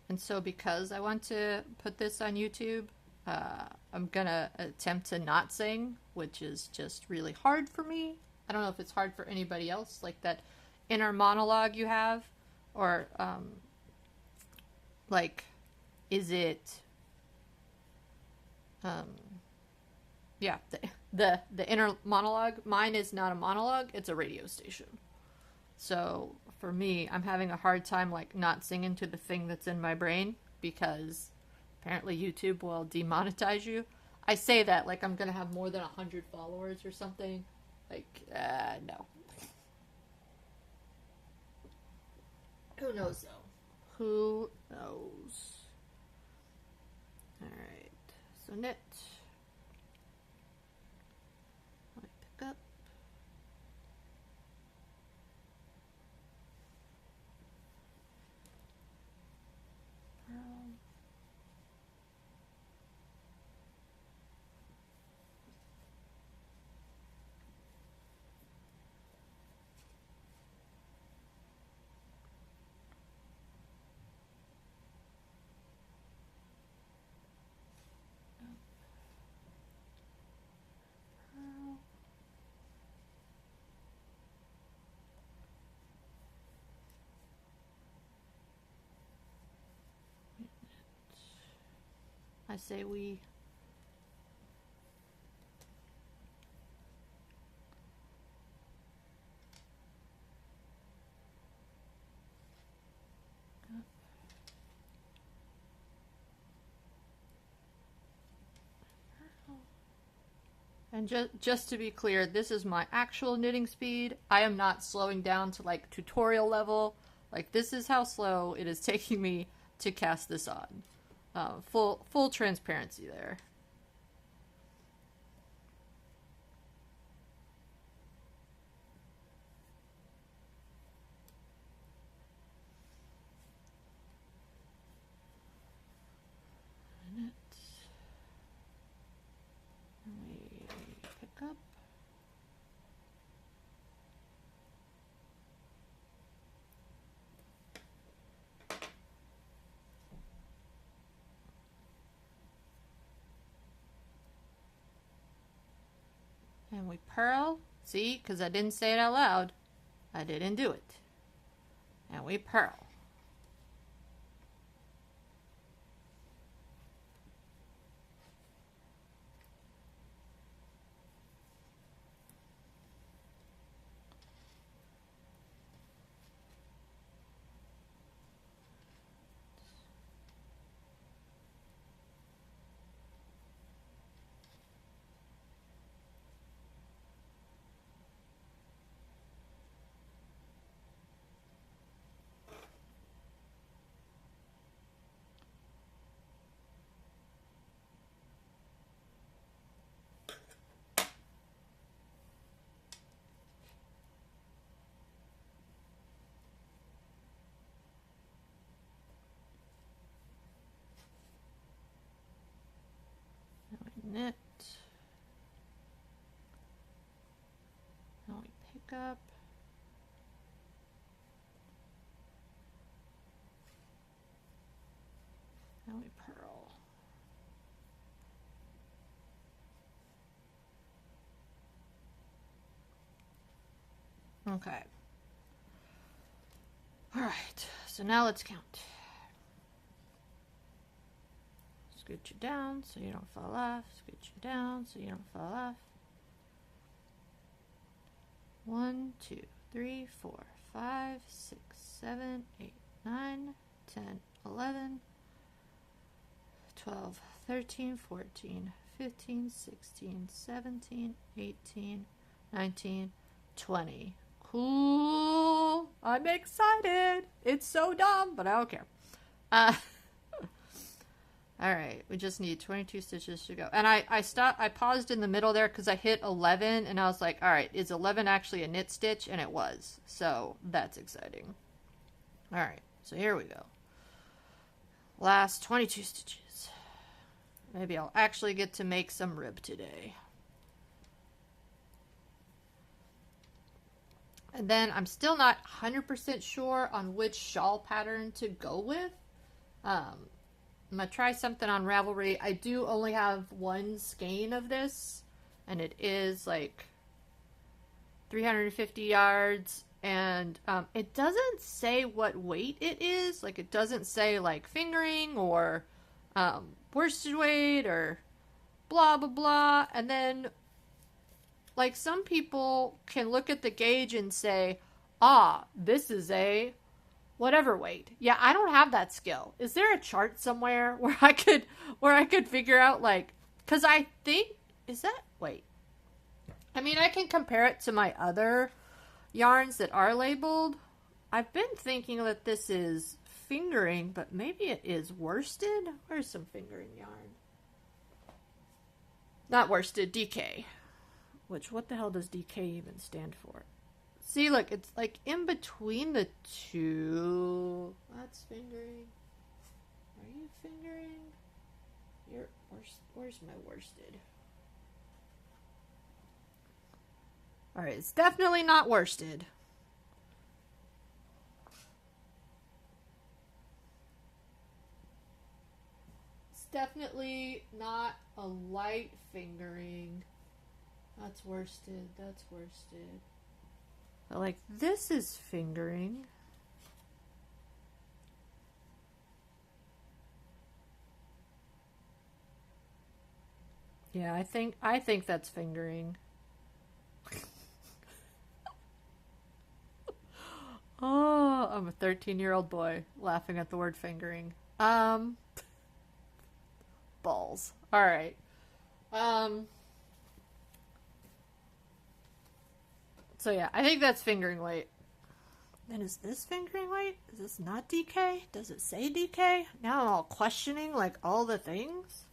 And so because I want to put this on YouTube, I'm gonna attempt to not sing, which is just really hard for me. I don't know if it's hard for anybody else, like that inner monologue you have, or like, is it, yeah, the inner monologue. Mine is not a monologue; it's a radio station. So for me, I'm having a hard time like not singing to the thing that's in my brain, because apparently YouTube will demonetize you. I say that like I'm gonna have more than 100 followers or something. Like, no. Who knows though? Who knows? Alright, so knit. I pick up. Purl. I say we. And just to be clear, this is my actual knitting speed. I am not slowing down to like tutorial level. Like, this is how slow it is taking me to cast this on. Full transparency there. Up. And we purl. See, because I didn't say it out loud. I didn't do it. And we purl. Knit. Now we pick up. Now we purl. Okay. All right. So now let's count. Scoot you down so you don't fall off. Scoot you down so you don't fall off. 1, 2, 3, 4, 5, 6, 7, 8, 9, 10, 11, 12, 13, 14, 15, 16, 17, 18, 19, 20. Cool. I'm excited. It's so dumb, but I don't care. All right, we just need 22 stitches to go. And I paused in the middle there because I hit 11 and I was like, all right, is 11 actually a knit stitch? And it was. So that's exciting. All right, so here we go. Last 22 stitches. Maybe I'll actually get to make some rib today. And then I'm still not 100% sure on which shawl pattern to go with. I'm going to try something on Ravelry. I do only have one skein of this, and it is like 350 yards, and it doesn't say what weight it is. Like, it doesn't say like fingering or worsted weight or blah, blah, blah. And then, like, some people can look at the gauge and say, ah, this is a whatever weight. Yeah, I don't have that skill. Is there a chart somewhere where I could figure out, like, because I think, is that, wait. I mean, I can compare it to my other yarns that are labeled. I've been thinking that this is fingering, but maybe it is worsted. Where's some fingering yarn? Not worsted, DK. Which, what the hell does DK even stand for? See, look, it's like in between the two. That's fingering. Are you fingering? Where's my worsted? Alright, it's definitely not worsted. It's definitely not a light fingering. That's worsted. That's worsted. But, like, this is fingering. Yeah, I think that's fingering. Oh, I'm a 13-year-old boy laughing at the word fingering. Balls. All right. Um, so yeah, I think that's fingering weight. Then is this fingering weight? Is this not DK? Does it say DK? Now I'm all questioning like all the things.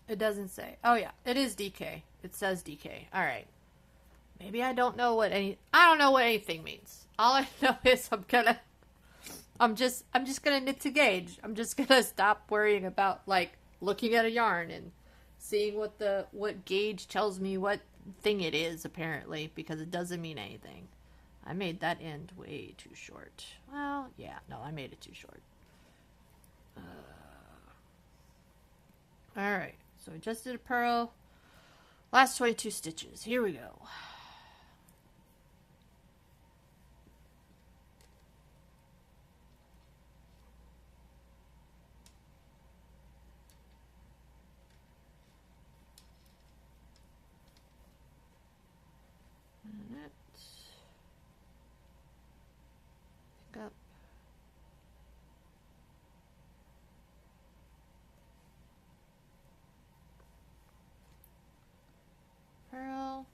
It doesn't say. Oh yeah, it is DK. It says DK. All right. Maybe I don't know what any. I don't know what anything means. All I know is I'm just gonna knit to gauge. I'm just gonna stop worrying about like looking at a yarn and seeing what gauge tells me what thing it is apparently because it doesn't mean anything. I made that end way too short. Well, yeah, no, I made it too short. All right, so I just did a purl. Last 22 stitches. Here we go. Knit, pick up, purl,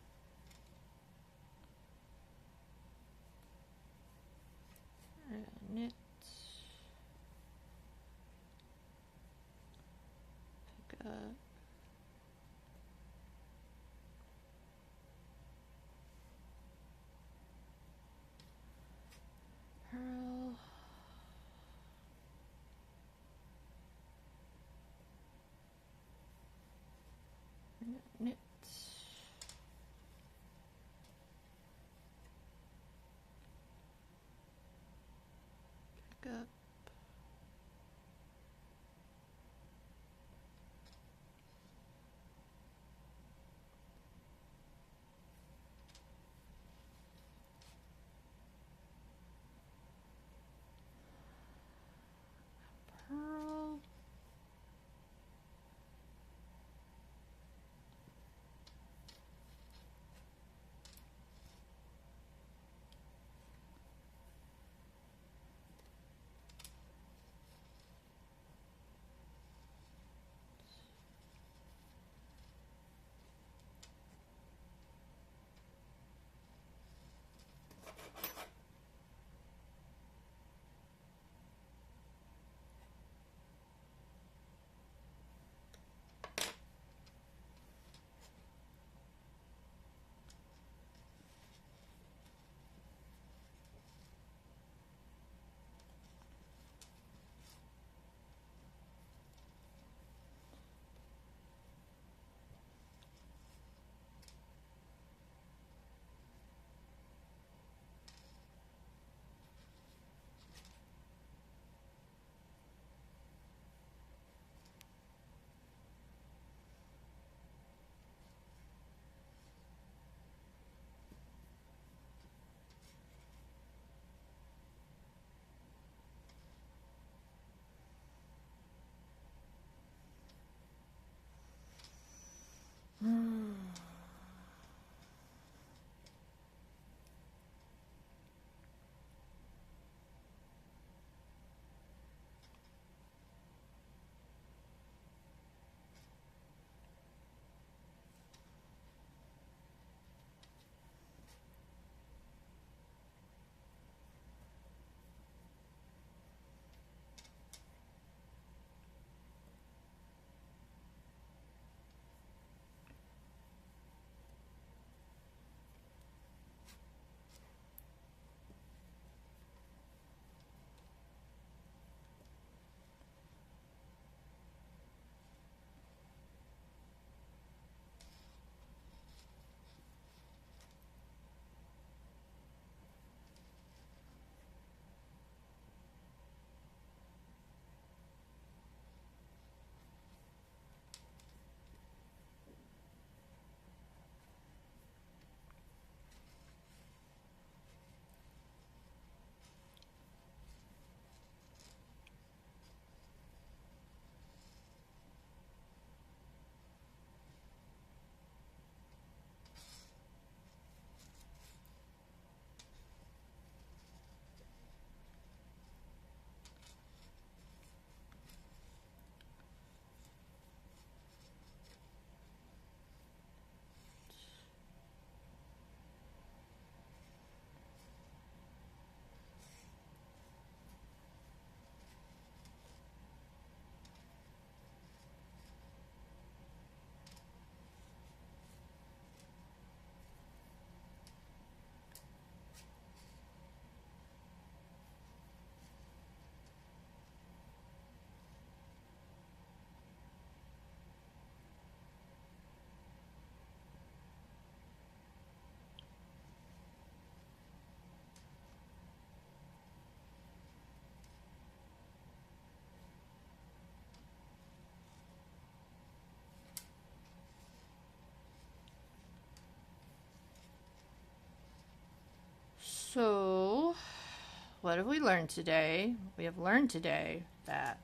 what have we learned today? We have learned today that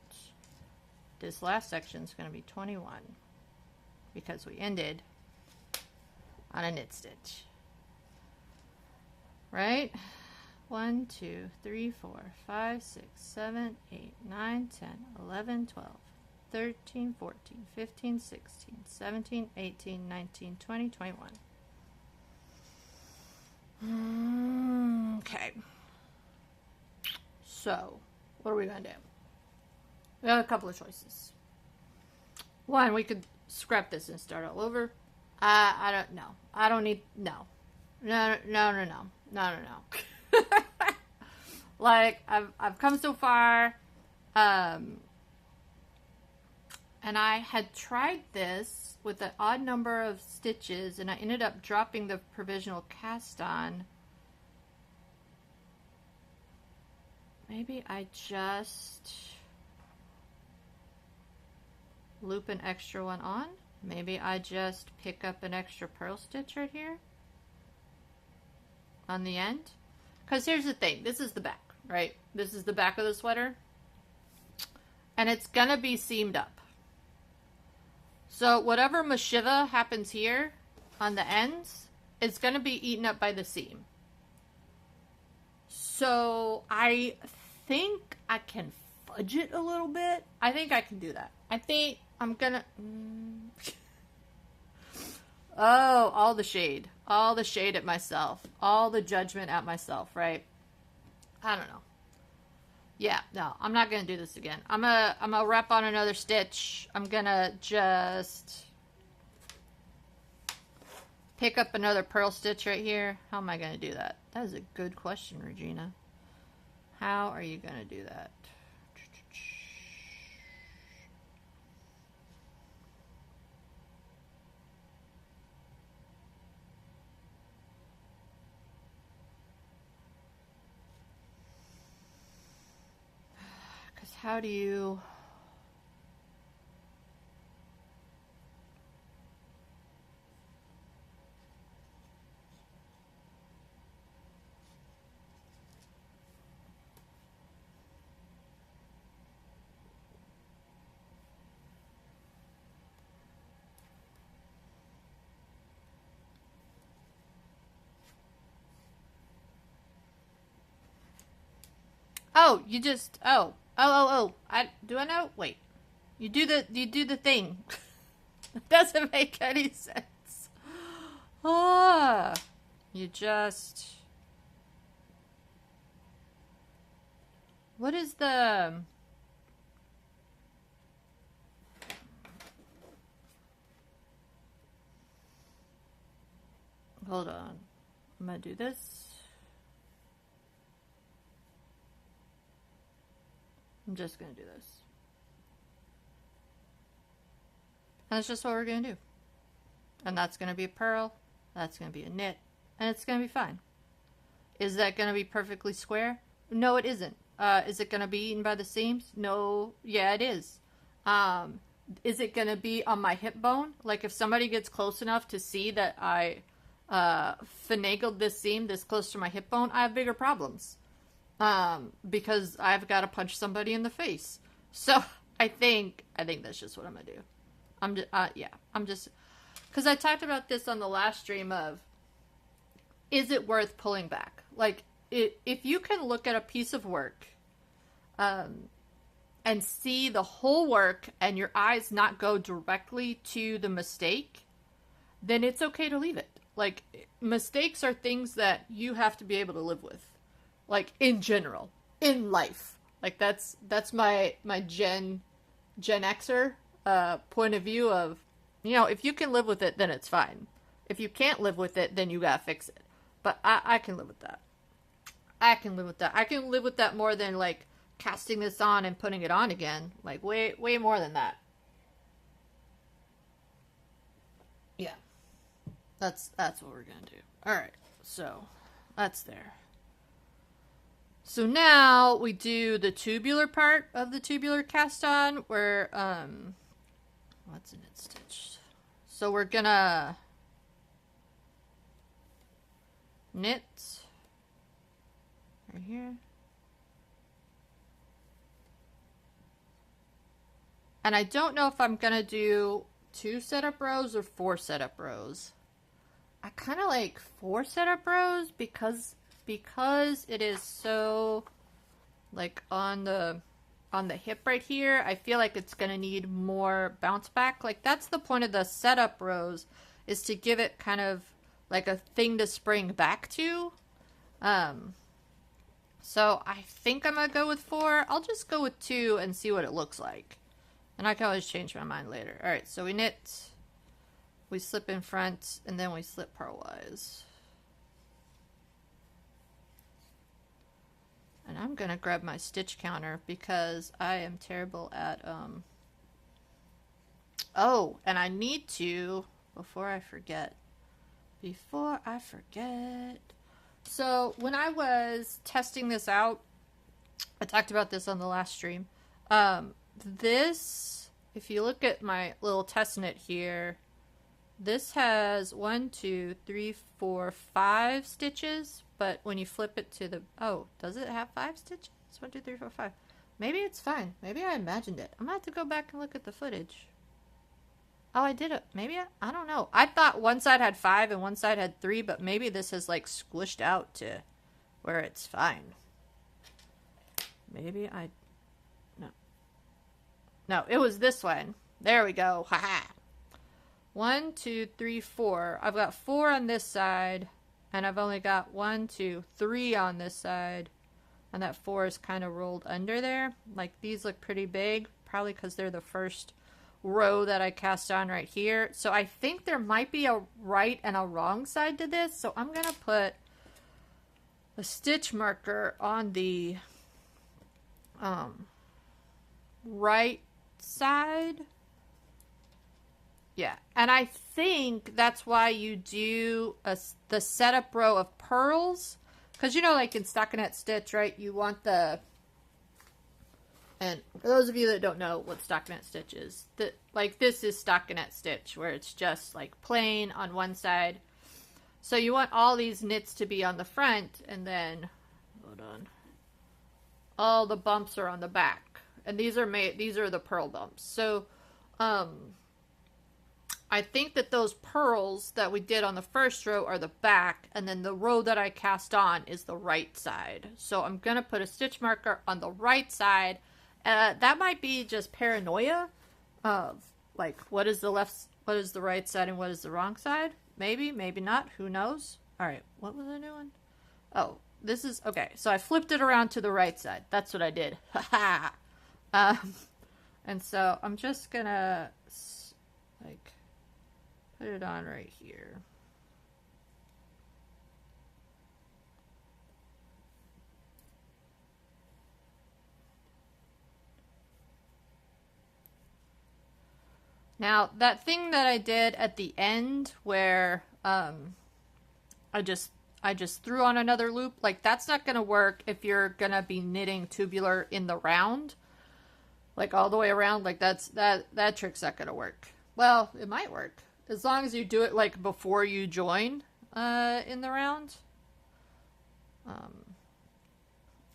this last section is going to be 21 because we ended on a knit stitch. Right? 1, 2, 3, 4, 5, 6, 7, 8, 9, 10, 11, 12, 13, 14, 15, 16, 17, 18, 19, 20, 21. Okay. So, what are we going to do? We have a couple of choices. One, we could scrap this and start all over. I don't know. I don't need... No. No. Like, I've come so far. And I had tried this with an odd number of stitches, and I ended up dropping the provisional cast on. Maybe I just loop an extra one on. Maybe I just pick up an extra purl stitch right here on the end. Because here's the thing. This is the back, right? This is the back of the sweater. And it's going to be seamed up. So whatever mishiva happens here on the ends, it's going to be eaten up by the seam. So I think I can fudge it a little bit. I think I can do that. I think I'm going to... Oh, all the shade. All the shade at myself. All the judgment at myself, right? I don't know. Yeah, no, I'm not going to do this again. I'm gonna wrap on another stitch. I'm going to just pick up another purl stitch right here. How am I going to do that? That is a good question, Regina. How are you going to do that? How do you... Oh, you just... Oh. Do I know? Wait. You do the thing. It doesn't make any sense. Ah. You just... What is the... Hold on. I'm gonna do this. I'm just going to do this. And that's just what we're going to do. And that's going to be a purl. That's going to be a knit. And it's going to be fine. Is that going to be perfectly square? No, it isn't. Is it going to be eaten by the seams? No. Yeah, it is. Is it going to be on my hip bone? Like if somebody gets close enough to see that I finagled this seam this close to my hip bone, I have bigger problems. Because I've got to punch somebody in the face. So I think that's just what I'm gonna do. I'm just, because I talked about this on the last stream of, is it worth pulling back? Like, if you can look at a piece of work, and see the whole work and your eyes not go directly to the mistake, then it's okay to leave it. Like, mistakes are things that you have to be able to live with. Like, in general. In life. Like, that's my Gen Xer point of view of, you know, if you can live with it, then it's fine. If you can't live with it, then you gotta fix it. But I can live with that. I can live with that. I can live with that more than, like, casting this on and putting it on again. Like, way more than that. Yeah. That's what we're gonna do. Alright, so, that's there. So now we do the tubular part of the tubular cast on where, what's in it stitched? So we're gonna knit right here, And I don't know if I'm gonna do 2 setup rows or 4 setup rows. I kind of like 4 setup rows because it is so like on the hip right here. I feel like it's gonna need more bounce back. Like that's the point of the setup rows, is to give it kind of like a thing to spring back to. So I think I'm gonna go with 4. I'll just go with 2 and see what it looks like. And I can always change my mind later. Alright, so we knit, we slip in front, and then we slip purlwise. And I'm gonna grab my stitch counter because I am terrible at, oh, and I need to, before I forget. So when I was testing this out, I talked about this on the last stream. This, if you look at my little test knit here, this has 1, 2, 3, 4, 5 stitches, but when you flip it to the, oh, does it have 5 stitches? 1, 2, 3, 4, 5. Maybe it's fine. Maybe I imagined it. I'm gonna have to go back and look at the footage. Oh, I did it. Maybe I don't know. I thought one side had 5 and one side had 3, but maybe this is like squished out to where it's fine. Maybe I, no, it was this one. There we go. Haha. 1, 2, 3, 4. I've got 4 on this side, and I've only got 1, 2, 3 on this side, and that 4 is kind of rolled under there. Like these look pretty big, probably because they're the first row that I cast on right here. So I think there might be a right and a wrong side to this. So I'm gonna put a stitch marker on the right side. Yeah, and I think that's why you do the setup row of purls, because you know, like in stockinette stitch, right? You want the, and for those of you that don't know what stockinette stitch is, like this is stockinette stitch, where it's just like plain on one side. So you want all these knits to be on the front, and then, hold on, all the bumps are on the back, and these are the purl bumps. So, I think that those purls that we did on the first row are the back, and then the row that I cast on is the right side. So I'm going to put a stitch marker on the right side. That might be just paranoia of, like, what is the right side and what is the wrong side? Maybe, maybe not. Who knows? All right, what was I doing? Oh, this is, okay, so I flipped it around to the right side. That's what I did. Ha ha! And so I'm just going to, like, put it on right here. Now, that thing that I did at the end where I just threw on another loop, like that's not going to work if you're going to be knitting tubular in the round. Like all the way around, like that trick's not going to work. Well, it might work. As long as you do it like before you join in the round.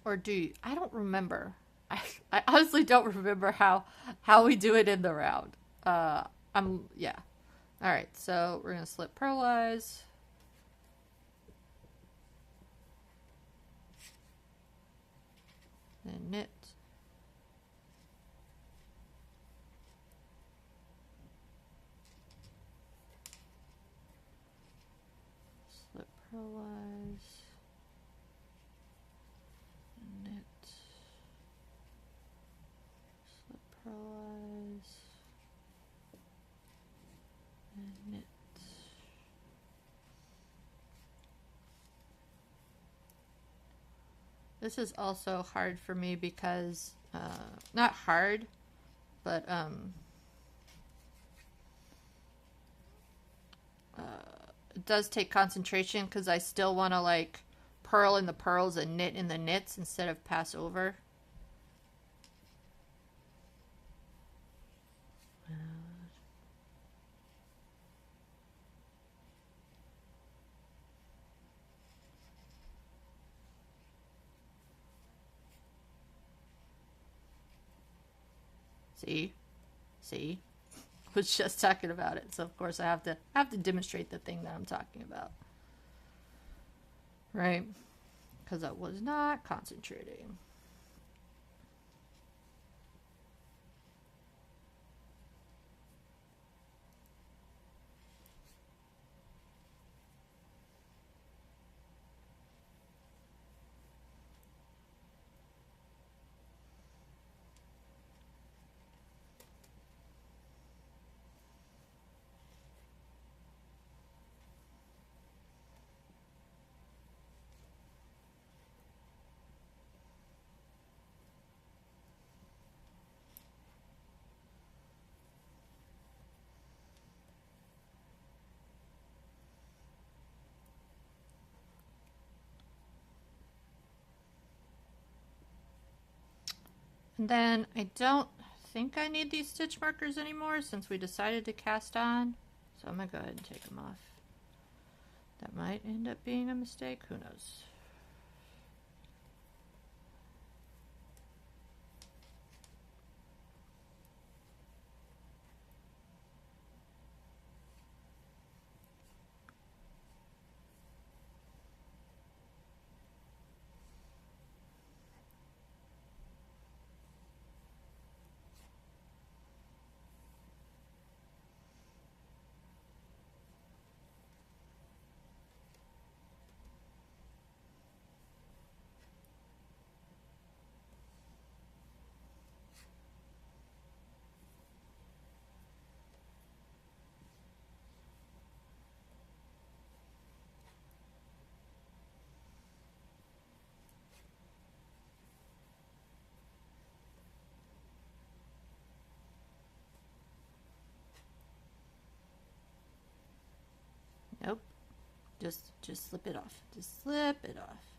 Or do you? I don't remember. I honestly don't remember how we do it in the round. Yeah. Alright, so we're going to slip purlwise. And knit. Slip purlwise. Knit. Slip purlwise. And knit. This is also hard for me because, not hard, but it does take concentration because I still want to like purl in the purls and knit in the knits instead of pass over. See? See? Was just talking about it. So of course I have to demonstrate the thing that I'm talking about. Right? Because I was not concentrating. And then I don't think I need these stitch markers anymore since we decided to cast on. So I'm going to go ahead and take them off. That might end up being a mistake. Who knows? Nope. Just slip it off. Just slip it off.